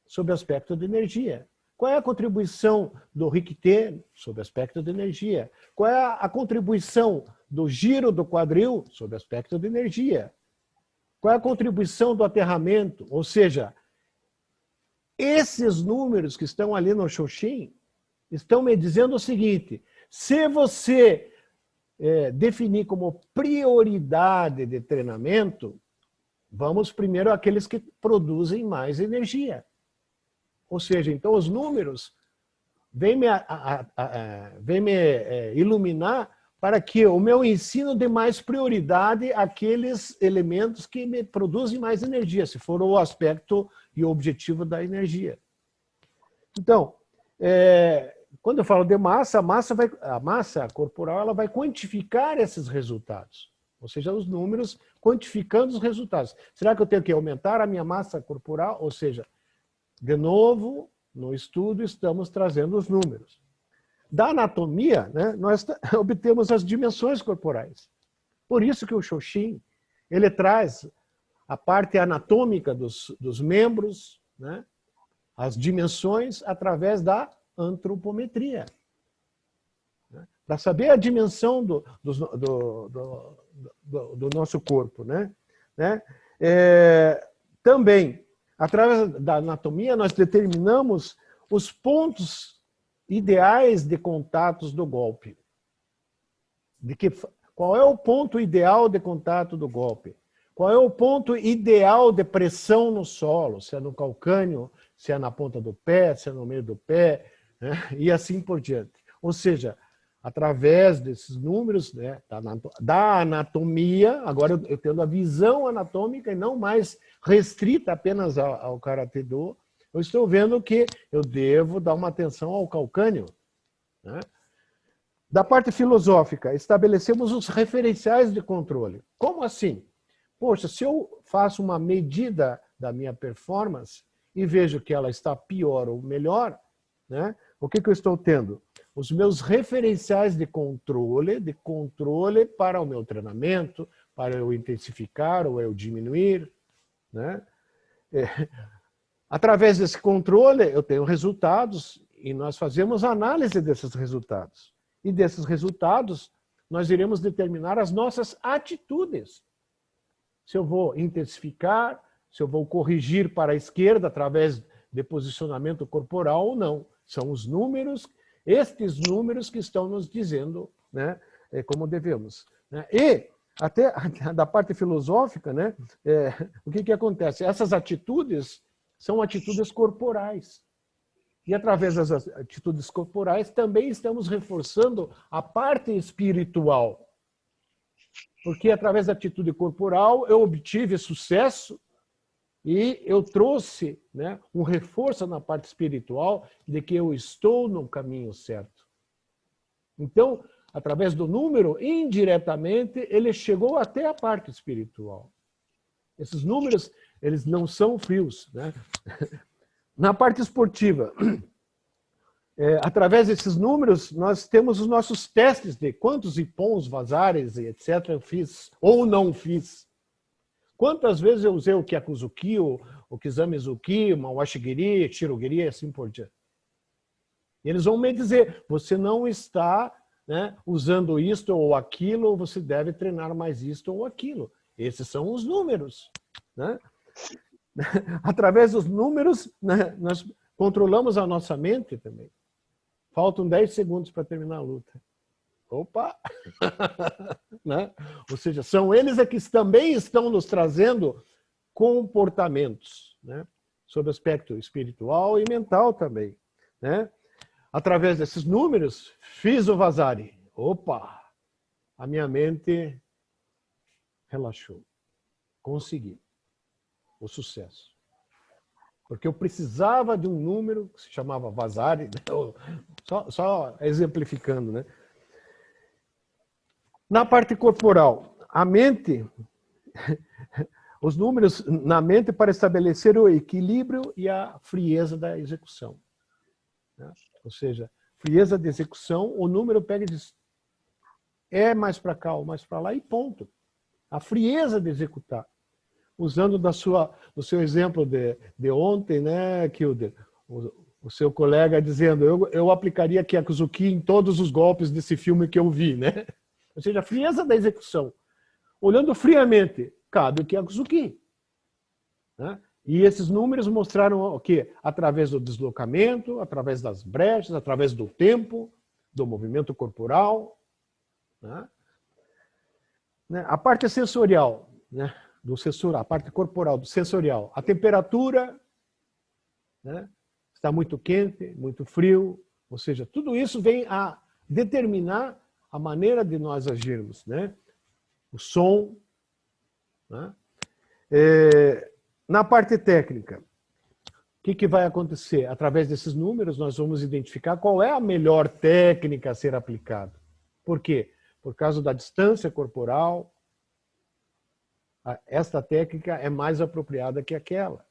A: sob o aspecto de energia. Qual é a contribuição do Rikite sob o aspecto de energia? Qual é a contribuição do giro do quadril sob o aspecto de energia? Qual é a contribuição do aterramento? Ou seja, esses números que estão ali no Shoshin estão me dizendo o seguinte: se você definir como prioridade de treinamento, vamos primeiro àqueles que produzem mais energia. Ou seja, então os números vêm me iluminar para que o meu ensino dê mais prioridade àqueles elementos que me produzem mais energia, se for o aspecto e o objetivo da energia. Então, quando eu falo de massa, a massa corporal ela vai quantificar esses resultados. Ou seja, os números quantificando os resultados. Será que eu tenho que aumentar a minha massa corporal? Ou seja, de novo, no estudo estamos trazendo os números. Da anatomia, né, nós obtemos as dimensões corporais. Por isso que o Shoshin, ele traz a parte anatômica dos membros, né, as dimensões através da antropometria. Para saber a dimensão do nosso corpo, né? Também, através da anatomia, nós determinamos os pontos ideais de contatos do golpe. Qual é o ponto ideal de contato do golpe? Qual é o ponto ideal de pressão no solo? Se é no calcânio, se é na ponta do pé, se é no meio do pé, né? E assim por diante. Ou seja, através desses números, né, da anatomia, agora eu tendo a visão anatômica e não mais restrita apenas ao Karate Do, eu estou vendo que eu devo dar uma atenção ao calcânio, né? Da parte filosófica, estabelecemos os referenciais de controle. Como assim? Poxa, se eu faço uma medida da minha performance e vejo que ela está pior ou melhor, né? O que eu estou tendo? Os meus referenciais de controle para o meu treinamento, para eu intensificar ou eu diminuir, né? Através desse controle, eu tenho resultados e nós fazemos análise desses resultados. E desses resultados, nós iremos determinar as nossas atitudes. Se eu vou intensificar, se eu vou corrigir para a esquerda através de posicionamento corporal ou não. São os números, estes números que estão nos dizendo, né, como devemos. Né? E, até da parte filosófica, né, o que acontece? Essas atitudes são atitudes corporais. E através das atitudes corporais também estamos reforçando a parte espiritual. Porque através da atitude corporal eu obtive sucesso e eu trouxe, né, um reforço na parte espiritual de que eu estou no caminho certo. Então, através do número, indiretamente, ele chegou até a parte espiritual. Esses números, eles não são frios, né? Na parte esportiva, através desses números, nós temos os nossos testes de quantos ippons, vazares, etc. eu fiz ou não fiz. Quantas vezes eu usei o Kyakuzuki, o Kizamezuki, o Mawashigiri, Shirogiri e assim por diante. E eles vão me dizer, você não está, né, usando isto ou aquilo, ou você deve treinar mais isto ou aquilo. Esses são os números, né? Através dos números, né, nós controlamos a nossa mente também. Faltam 10 segundos para terminar a luta. Opa! Né? Ou seja, são eles que também estão nos trazendo comportamentos, né? Sob aspecto espiritual e mental também. Né? Através desses números, fiz o Vazari. Opa! A minha mente relaxou. Consegui o sucesso. Porque eu precisava de um número que se chamava Vazari, né? Só exemplificando, né? Na parte corporal, a mente, os números na mente para estabelecer o equilíbrio e a frieza da execução. Né? Ou seja, frieza de execução, o número pega e diz, é mais para cá ou mais para lá e ponto. A frieza de executar. Usando do seu exemplo de ontem, né, Kilder? O seu colega dizendo, eu aplicaria Kyakuzuki em todos os golpes desse filme que eu vi, né? Ou seja, a frieza da execução. Olhando friamente, cabe o Kyakuzuki. Né? E esses números mostraram o quê? Através do deslocamento, através das brechas, através do tempo, do movimento corporal. Né? A parte sensorial, né? A parte corporal, do sensorial. A temperatura, né? Está muito quente, muito frio. Ou seja, tudo isso vem a determinar a maneira de nós agirmos. Né? O som. Né? Na parte técnica, o que vai acontecer? Através desses números, nós vamos identificar qual é a melhor técnica a ser aplicada. Por quê? Por causa da distância corporal, esta técnica é mais apropriada que aquela.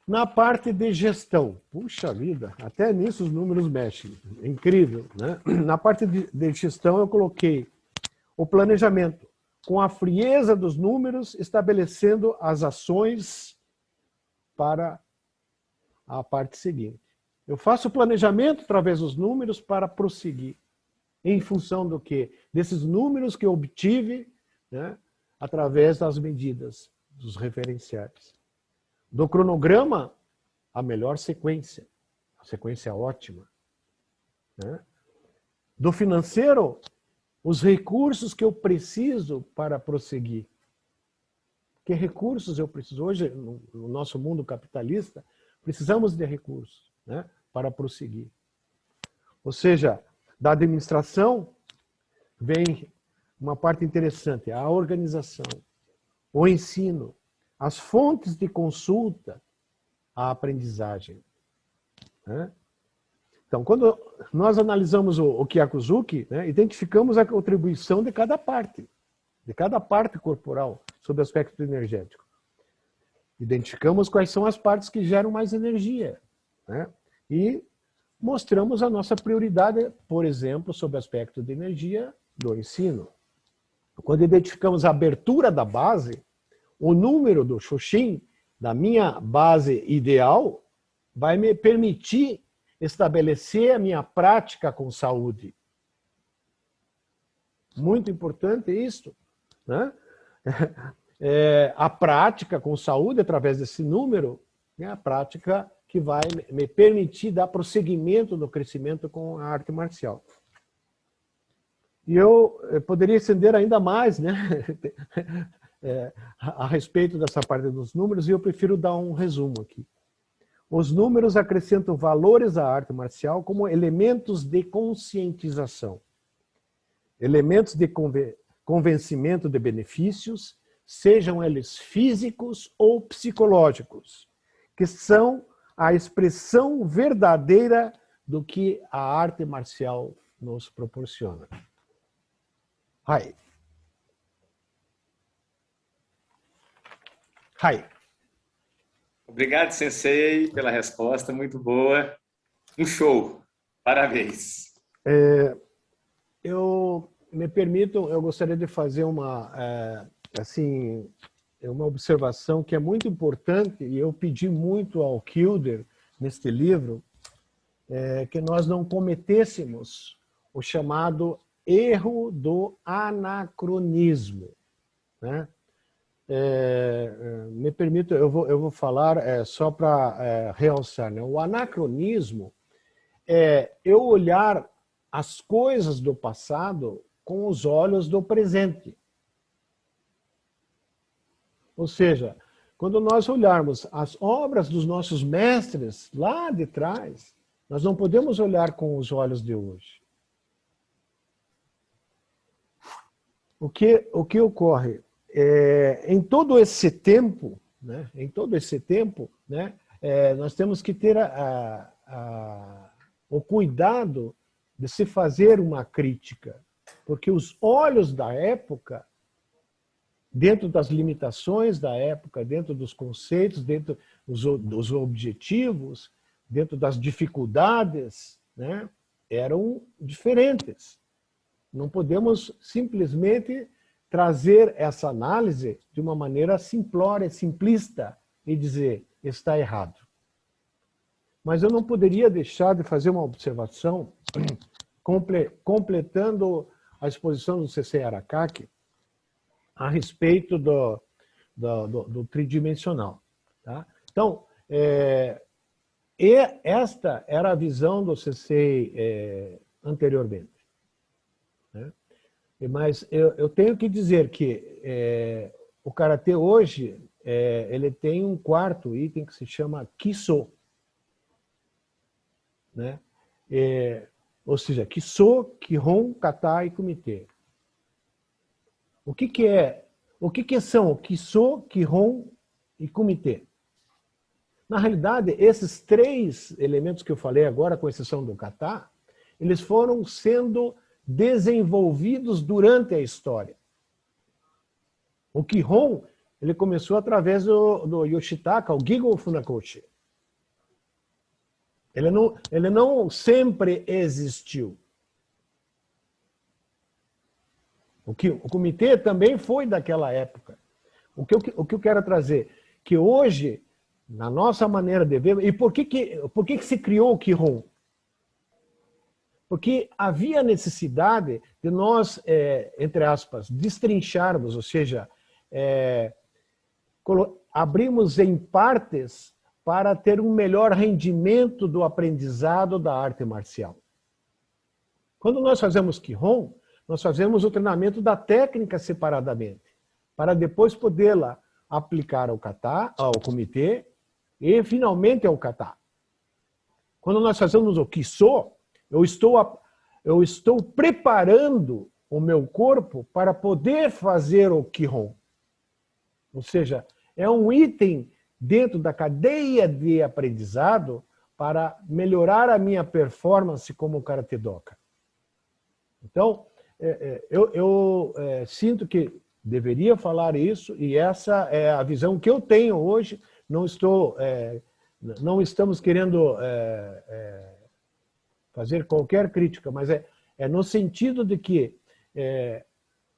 A: Na parte de gestão, puxa vida, até nisso os números mexem, é incrível, né? Na parte de gestão eu coloquei o planejamento, com a frieza dos números, estabelecendo as ações para a parte seguinte. Eu faço o planejamento através dos números para prosseguir. Em função do quê? Desses números que eu obtive, né, através das medidas, dos referenciais. Do cronograma, a melhor sequência, a sequência ótima. Né? Do financeiro, os recursos que eu preciso para prosseguir. Que recursos eu preciso? Hoje, no nosso mundo capitalista, precisamos de recursos, né, para prosseguir. Ou seja, da administração vem uma parte interessante, a organização, o ensino, as fontes de consulta, a aprendizagem. Né? Então, quando nós analisamos o Kyakuzuki, né, identificamos a contribuição de cada parte corporal sob o aspecto energético. Identificamos quais são as partes que geram mais energia, né, e mostramos a nossa prioridade, por exemplo, sob o aspecto de energia do ensino. Quando identificamos a abertura da base, o número do Shoshin, da minha base ideal, vai me permitir estabelecer a minha prática com saúde. Muito importante isso, né? A prática com saúde, através desse número, é a prática que vai me permitir dar prosseguimento no crescimento com a arte marcial. E eu poderia estender ainda mais, né, a respeito dessa parte dos números, e eu prefiro dar um resumo aqui. Os números acrescentam valores à arte marcial como elementos de conscientização, elementos de convencimento de benefícios, sejam eles físicos ou psicológicos, que são a expressão verdadeira do que a arte marcial nos proporciona. Hai. Hai.
F: Obrigado, Sensei, pela resposta, muito boa. Um show. Parabéns.
A: Eu gostaria de fazer uma observação que é muito importante, e eu pedi muito ao Kilder, neste livro, que nós não cometêssemos o chamado erro do anacronismo, né? Me permito, eu vou falar só para realçar, né? O anacronismo é eu olhar as coisas do passado com os olhos do presente. Ou seja, quando nós olharmos as obras dos nossos mestres lá de trás, nós não podemos olhar com os olhos de hoje. O que ocorre? Em todo esse tempo, né, nós temos que ter o cuidado de se fazer uma crítica, porque os olhos da época, dentro das limitações da época, dentro dos conceitos, dentro dos objetivos, dentro das dificuldades, né, eram diferentes. Não podemos simplesmente trazer essa análise de uma maneira simplória, simplista, e dizer, está errado. Mas eu não poderia deixar de fazer uma observação, completando a exposição do Sensei Arakaki, a respeito do tridimensional. Tá? Então, esta era a visão do Sensei anteriormente. Né? Mas eu tenho que dizer que o Karatê hoje, ele tem um quarto item que se chama Kiso. Né? Ou seja, Kiso, Kihon, Kata e Kumite. O que são Kiso, Kihon e Kumite? Na realidade, esses três elementos que eu falei agora, com exceção do Kata, eles foram sendo desenvolvidos durante a história. O Kihon, ele começou através do Yoshitaka, o Gigo Funakoshi. Ele não sempre existiu. O comitê também foi daquela época. O que eu quero trazer? Que hoje, na nossa maneira de ver... E por que se criou o Kihon? Porque havia necessidade de nós, entre aspas, destrincharmos, ou seja, abrimos em partes para ter um melhor rendimento do aprendizado da arte marcial. Quando nós fazemos Kihon, nós fazemos o treinamento da técnica separadamente, para depois podê-la aplicar ao kata, ao comitê, e finalmente ao kata. Quando nós fazemos o Kiso, eu estou preparando o meu corpo para poder fazer o Kihon. Ou seja, é um item dentro da cadeia de aprendizado para melhorar a minha performance como Karate Doka. Então, eu sinto que deveria falar isso, e essa é a visão que eu tenho hoje. Não estamos querendo fazer qualquer crítica, mas é no sentido de que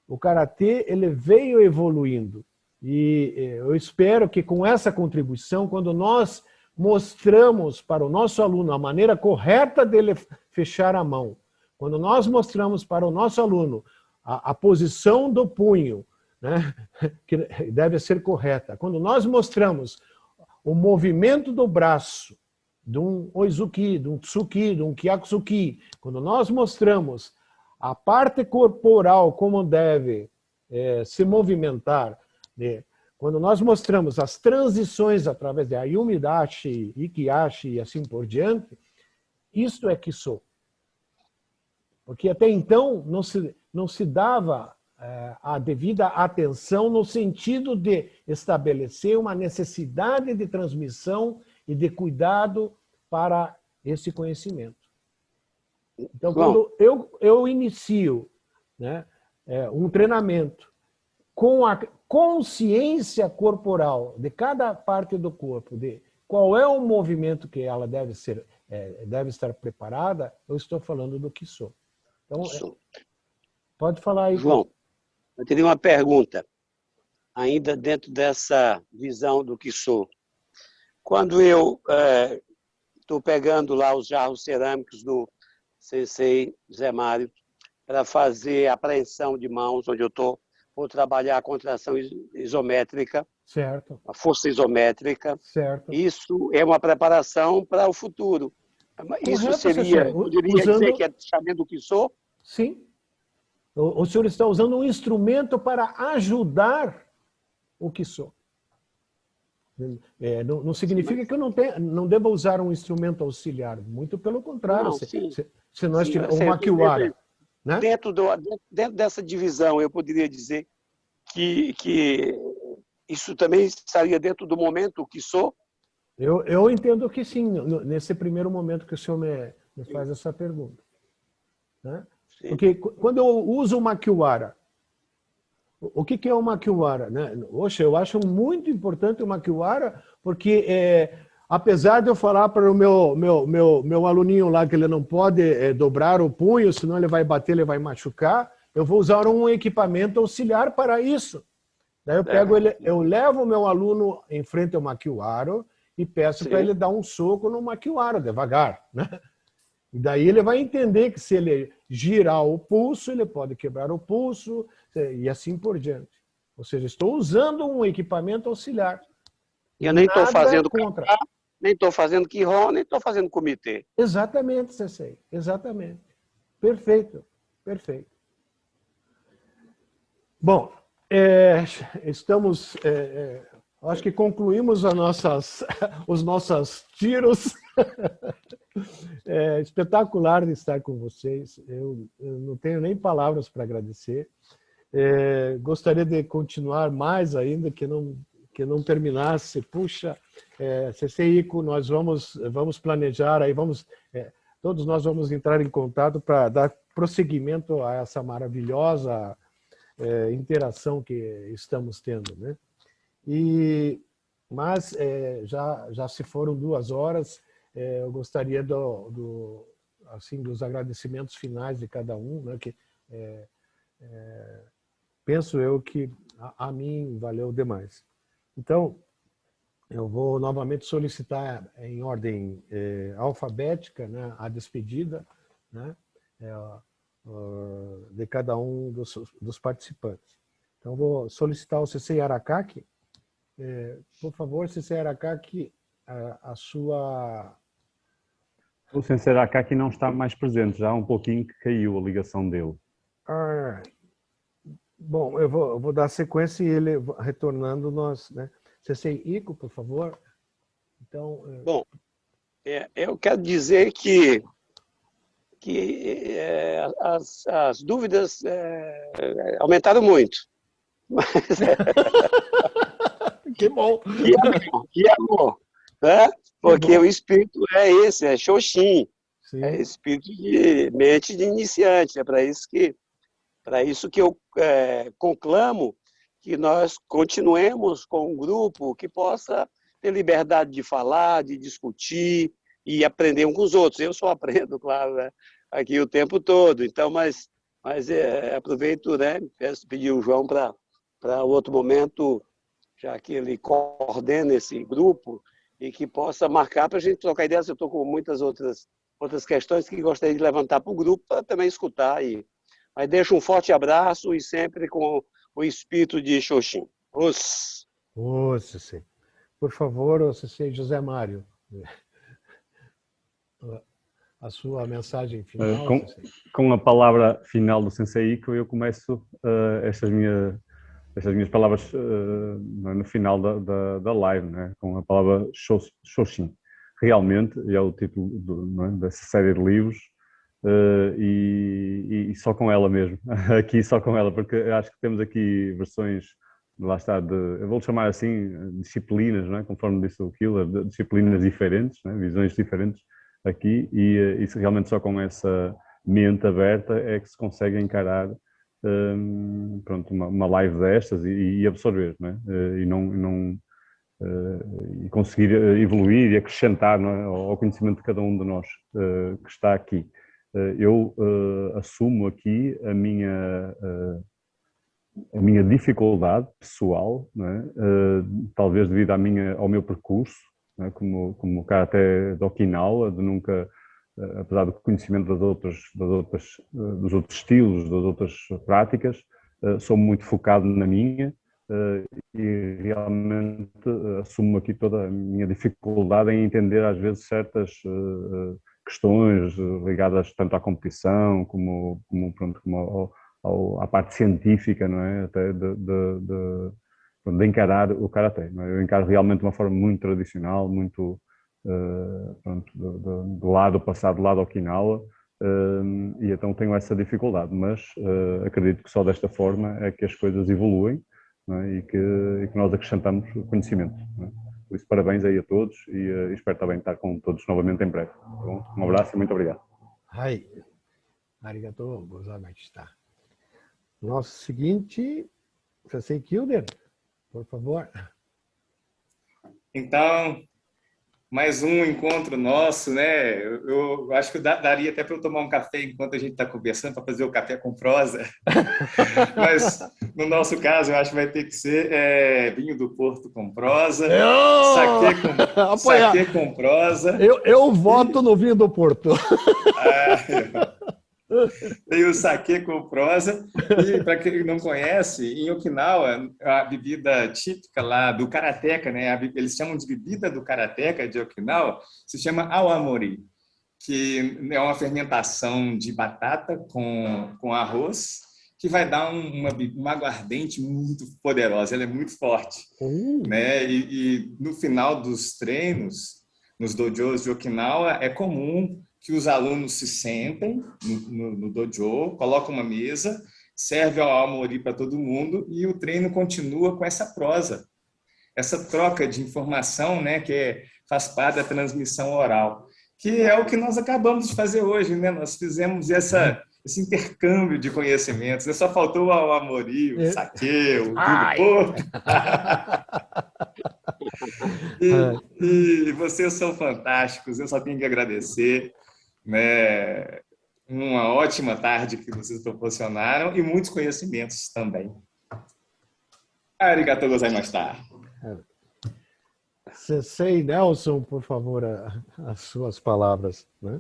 A: o Karatê ele veio evoluindo. E eu espero que com essa contribuição, quando nós mostramos para o nosso aluno a maneira correta dele fechar a mão, quando nós mostramos para o nosso aluno a posição do punho, né, que deve ser correta, quando nós mostramos o movimento do braço, de um oizuki, de um tsuki, de um kyaksuki, quando nós mostramos a parte corporal como deve se movimentar, né, quando nós mostramos as transições através de Ayumidachi, Ikiashi e assim por diante, isto é Kiso. Porque até então não se dava a devida atenção no sentido de estabelecer uma necessidade de transmissão e de cuidado para esse conhecimento. Então, quando eu inicio, né, um treinamento com a consciência corporal de cada parte do corpo, de qual é o movimento que ela deve estar preparada, eu estou falando do Kiso. Então, pode falar aí.
B: João, eu teria uma pergunta, ainda dentro dessa visão do Kiso. Quando eu estou pegando lá os jarros cerâmicos do Sensei Zé Mário para fazer apreensão de mãos, onde eu vou trabalhar a contração isométrica,
A: certo,
B: a força isométrica.
A: Certo.
B: Isso é uma preparação para o futuro. Isso seria, poderia dizer que é sabendo o que sou?
A: Sim. O senhor está usando um instrumento para ajudar o que sou. Não significa que eu não deva usar um instrumento auxiliar. Muito pelo contrário.
B: Não,
A: se nós tivermos uma Makiwara, né?
B: Dentro dessa divisão, eu poderia dizer que isso também estaria dentro do momento que sou?
A: Eu entendo que sim, nesse primeiro momento que o senhor me faz essa pergunta. Né? Porque quando eu uso o Makiwara, o que é o Makiwara? Né? Oxe, eu acho muito importante o Makiwara, porque apesar de eu falar para o meu aluninho lá que ele não pode dobrar o punho, senão ele vai bater, ele vai machucar, eu vou usar um equipamento auxiliar para isso. Daí eu levo o meu aluno em frente ao Makiwara e peço para ele dar um soco no Makiwara, devagar. Né? E daí ele vai entender que se ele girar o pulso, ele pode quebrar o pulso e assim por diante. Ou seja, estou usando um equipamento auxiliar.
B: E eu nem estou fazendo contra. Nem estou fazendo Kihon, nem estou fazendo comitê.
A: Exatamente, Sensei. Exatamente. Perfeito. Perfeito. Bom, estamos... acho que concluímos os nossos tiros. É espetacular de estar com vocês. Eu não tenho nem palavras para agradecer. Gostaria de continuar mais ainda, que não terminasse. Puxa, Sensei Iko, nós vamos planejar, aí todos nós vamos entrar em contato para dar prosseguimento a essa maravilhosa interação que estamos tendo, né? Mas já se foram 2 horas. Eu gostaria dos agradecimentos finais de cada um, né, que penso eu que a mim valeu demais. Então, eu vou novamente solicitar em ordem alfabética, né, a despedida, né, de cada um dos participantes. Então, vou solicitar ao Sensei Arakaki. Por favor, Sensei Arakaki, a sua...
C: O Sensei Arakaki não está mais presente, já há um pouquinho que caiu a ligação dele.
A: Bom, eu vou dar sequência e ele retornando nós, né? Sensei Iko, por favor. Então,
B: Bom, eu quero dizer que as dúvidas aumentaram muito. Mas,
A: que bom!
B: Que amor! né? Porque o espírito é esse, é Shoshin, é espírito de mente de iniciante. É para isso que eu conclamo que nós continuemos com um grupo que possa ter liberdade de falar, de discutir e aprender uns com os outros. Eu só aprendo, claro, né, aqui o tempo todo. Então, mas aproveito, né, pedir o João para outro momento, já que ele coordena esse grupo, e que possa marcar para a gente trocar ideias. Eu estou com muitas outras questões que gostaria de levantar para o grupo, para também escutar. Mas deixo um forte abraço e sempre com o espírito de Xoxin.
A: Sensei. Por favor, Sensei José Mário, a sua mensagem final.
C: Com a palavra final do Sensei Iko, eu começo estas minhas palavras no final da live, né? Com a palavra Shoshin. Realmente, é o título dessa série de livros, e só com ela mesmo, aqui só com ela, porque acho que temos aqui versões, lá está, eu vou chamar assim, disciplinas, não é? Conforme disse o Killer, disciplinas diferentes, né? Visões diferentes aqui, e realmente só com essa mente aberta é que se consegue encarar pronto, uma live destas e absorver, não é? E conseguir evoluir e acrescentar, não é, ao conhecimento de cada um de nós que está aqui. Eu assumo aqui a minha dificuldade pessoal, não é? Talvez devido ao meu percurso, não é? Como Karaté de Okinawa, de nunca, apesar do conhecimento dos outros estilos, das outras práticas, sou muito focado na minha, e realmente assumo aqui toda a minha dificuldade em entender às vezes certas questões ligadas tanto à competição como à parte científica, não é? Até de encarar o Karaté. Não é? Eu encaro realmente de uma forma muito tradicional, muito do lado passado, do lado Okinawa, e então tenho essa dificuldade, mas acredito que só desta forma é que as coisas evoluem, não é? E que nós acrescentamos conhecimento. Não é? Por isso, parabéns aí a todos e espero também estar com todos novamente em breve. Tá bom? Um abraço e muito obrigado.
A: Arigatou gozaimashita. Nosso seguinte, Sensei Kilder, por favor.
F: Então, mais um encontro nosso, né? Eu acho que daria até para eu tomar um café enquanto a gente está conversando, para fazer o café com prosa. Mas, no nosso caso, eu acho que vai ter que ser vinho do Porto com prosa, saquê com prosa.
A: Eu voto no vinho do Porto.
F: Tem o saquê com prosa. E, para quem não conhece, em Okinawa, a bebida típica lá do Karateka, né? Eles chamam de bebida do Karateka de Okinawa, se chama awamori, que é uma fermentação de batata com arroz, que vai dar uma aguardente muito poderosa. Ela é muito forte. Né? E no final dos treinos, nos dojos de Okinawa, é comum que os alunos se sentem no dojo, colocam uma mesa, serve ao awamori para todo mundo e o treino continua com essa prosa, essa troca de informação, né, que faz parte da transmissão oral, que é o que nós acabamos de fazer hoje, né? Nós fizemos esse intercâmbio de conhecimentos. Só faltou o awamori, o saquê, o vinho do Porto. E vocês são fantásticos, eu só tenho que agradecer. Né? Uma ótima tarde que vocês proporcionaram e muitos conhecimentos também. Arigatou gozaimashita.
A: Sensei Nelson, por favor, as suas palavras. Né?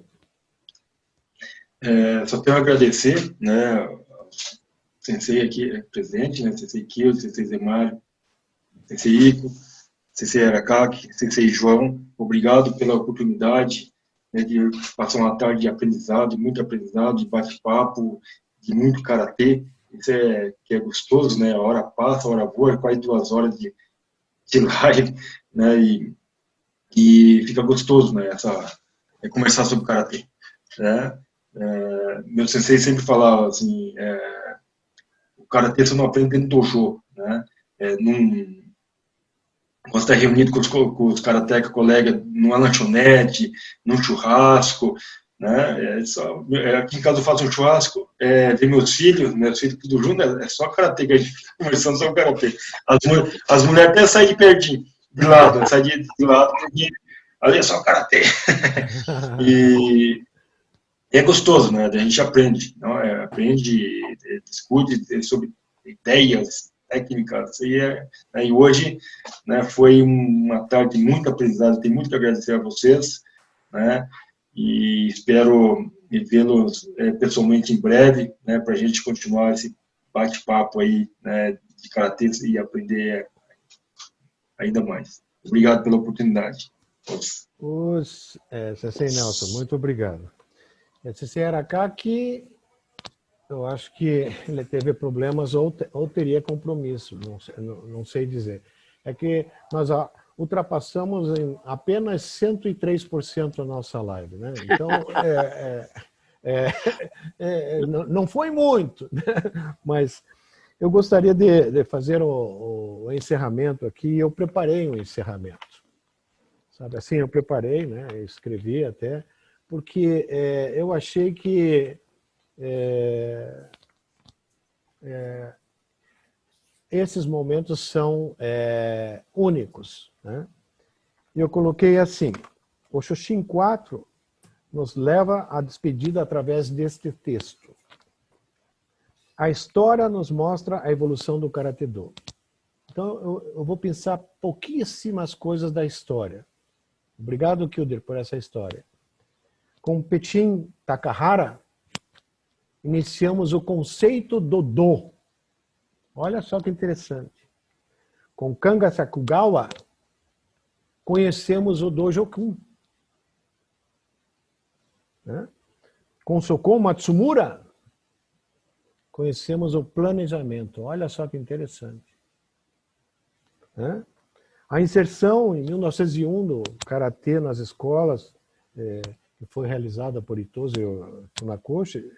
D: Só tenho a agradecer, né, Sensei aqui presente, né, Sensei Kyo, Sensei Zé Mário, Sensei Iko, Sensei Arakaki, Sensei João, obrigado pela oportunidade, né, de passar uma tarde de aprendizado, de bate-papo, de muito karatê. Isso que é gostoso, né? A hora passa, a hora voa, quase 2 horas de live, né? E fica gostoso, né? Conversar sobre karatê, né? Meu sensei sempre falava assim, o karatê você não aprende dentro do dojo, né? gosto de estar reunido com os karatecas colegas numa lanchonete, num churrasco, né? Aqui em casa eu faço um churrasco, tem meus filhos tudo junto, é só karatê que a gente fica conversando sobre karatê. As mulheres até saem de pertinho, de lado, porque ali é só karatê. E é gostoso, né? A gente aprende, não? Aprende, discute sobre ideias, técnicas, e hoje, né, foi uma tarde de muito aprendizado, tenho muito que agradecer a vocês, né, e espero vê-los pessoalmente em breve, né, para a gente continuar esse bate-papo aí, né, de karatê e aprender ainda mais. Obrigado pela oportunidade.
A: Sensei Nelson, muito obrigado. Sensei Araki, eu acho que ele teve problemas ou teria compromisso, não sei dizer. É que nós ultrapassamos em apenas 103% a nossa live, né? Então, não foi muito, né? Mas eu gostaria de fazer o encerramento aqui. Eu preparei um encerramento, sabe? Assim, eu preparei, né? Eu escrevi até, porque eu achei que esses momentos são únicos, né? E eu coloquei assim: o Shoshin 4 nos leva à despedida através deste texto. A história nos mostra a evolução do Karate Do. Então, eu vou pensar pouquíssimas coisas da história. Obrigado, Kilder, por essa história. Com Pechin Takahara, iniciamos o conceito do Do. Olha só que interessante. Com Kanga Sakugawa, conhecemos o Dojokun. Né? Com Sokon Matsumura, conhecemos o planejamento. Olha só que interessante. Né? A inserção em 1901 do Karatê nas escolas, que foi realizada por Itozo Funakoshi,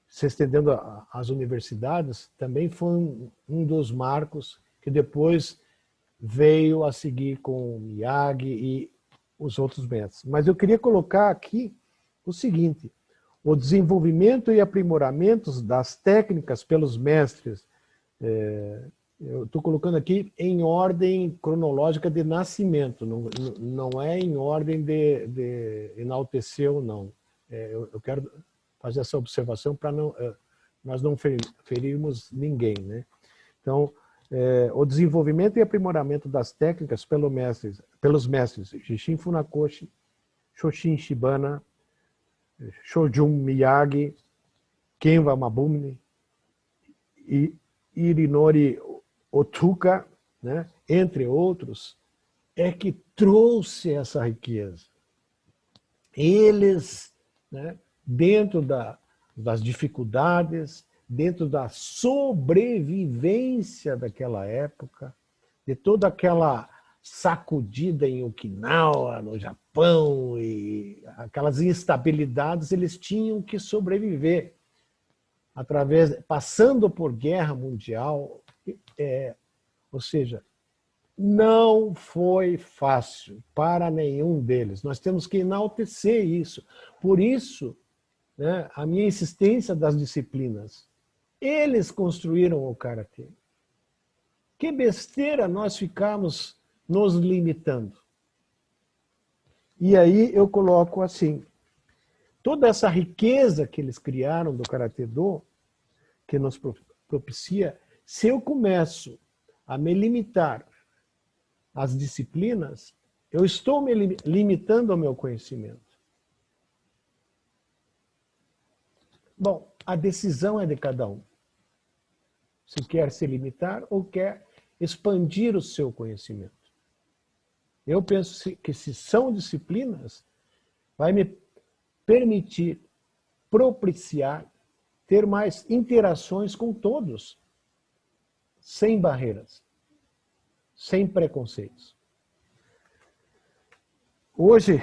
A: se estendendo às universidades, também foi um dos marcos que depois veio a seguir com Miyagi e os outros mestres. Mas eu queria colocar aqui o seguinte: o desenvolvimento e aprimoramento das técnicas pelos mestres, eu estou colocando aqui em ordem cronológica de nascimento, não é em ordem de enaltecer ou não. Eu quero fazer essa observação para nós não ferirmos ninguém, né? Então, o desenvolvimento e aprimoramento das técnicas pelos mestres Shishin Funakoshi, Shoshin Shibana, Shojun Miyagi, Kenwa Mabuni e Irinori Otuka, né, entre outros, é que trouxe essa riqueza. Eles, né, dentro das dificuldades, dentro da sobrevivência daquela época, de toda aquela sacudida em Okinawa, no Japão, e aquelas instabilidades, eles tinham que sobreviver, passando por guerra mundial. Ou seja, não foi fácil para nenhum deles. Nós temos que enaltecer isso. Por isso, né, a minha insistência das disciplinas. Eles construíram o Karatê. Que besteira nós ficamos nos limitando. E aí eu coloco assim: toda essa riqueza que eles criaram do Karate Do, que nos propicia, se eu começo a me limitar às disciplinas, eu estou me limitando ao meu conhecimento. Bom, a decisão é de cada um. Se quer se limitar ou quer expandir o seu conhecimento. Eu penso que se são disciplinas, vai me permitir propiciar, ter mais interações com todos, sem barreiras, sem preconceitos. Hoje,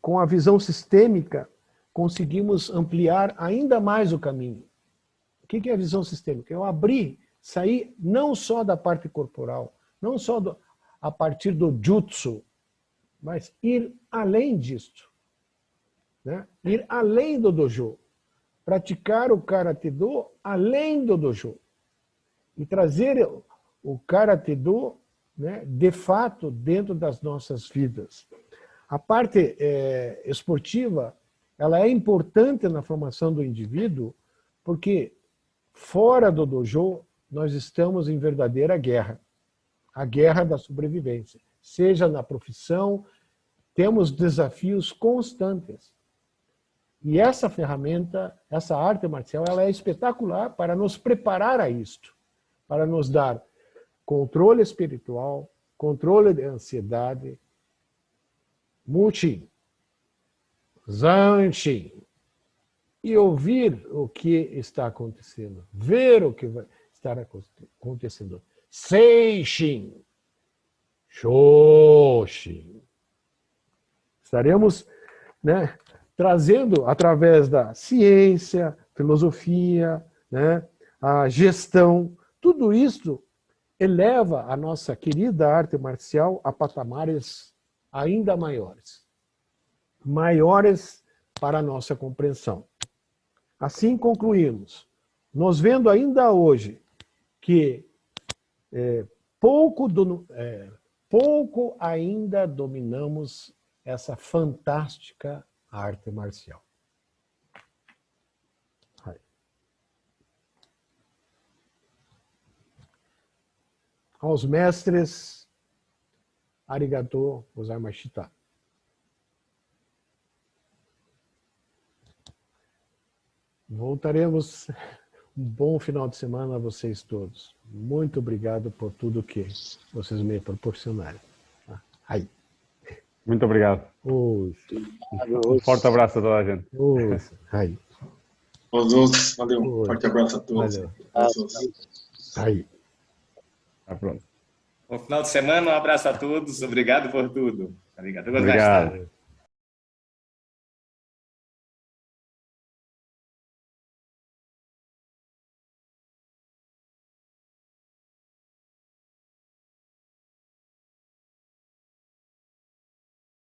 A: com a visão sistêmica, conseguimos ampliar ainda mais o caminho. O que é a visão sistêmica? Eu sair não só da parte corporal, não só a partir do jutsu, mas ir além disto, né? Ir além do dojo, praticar o Karate-Do além do dojo e trazer o Karate-Do, né, de fato dentro das nossas vidas. A parte esportiva, ela é importante na formação do indivíduo, porque fora do dojo nós estamos em verdadeira guerra, a guerra da sobrevivência, seja na profissão, temos desafios constantes. E essa ferramenta, essa arte marcial, ela é espetacular para nos preparar a isto, para nos dar controle espiritual, controle de ansiedade, Muxin, Zanshin, e ouvir o que está acontecendo, ver o que vai estar acontecendo. Seishin, Shoshin. Estaremos, né, trazendo, através da ciência, filosofia, né, a gestão, tudo isso eleva a nossa querida arte marcial a patamares ainda maiores. Maiores para a nossa compreensão. Assim concluímos, nos vendo ainda hoje que pouco ainda dominamos essa fantástica arte marcial. Aos mestres, arigatou gozaimashita. Voltaremos. Um bom final de semana a vocês todos. Muito obrigado por tudo que vocês me proporcionaram. Aí.
C: Muito obrigado. Um forte abraço a toda a gente.
A: Aí.
D: Os outros, valeu. Um forte abraço a todos.
A: Valeu. Aí.
C: Tá pronto.
F: Bom final de semana, um abraço a todos. Obrigado por tudo. Obrigado.
C: Obrigado.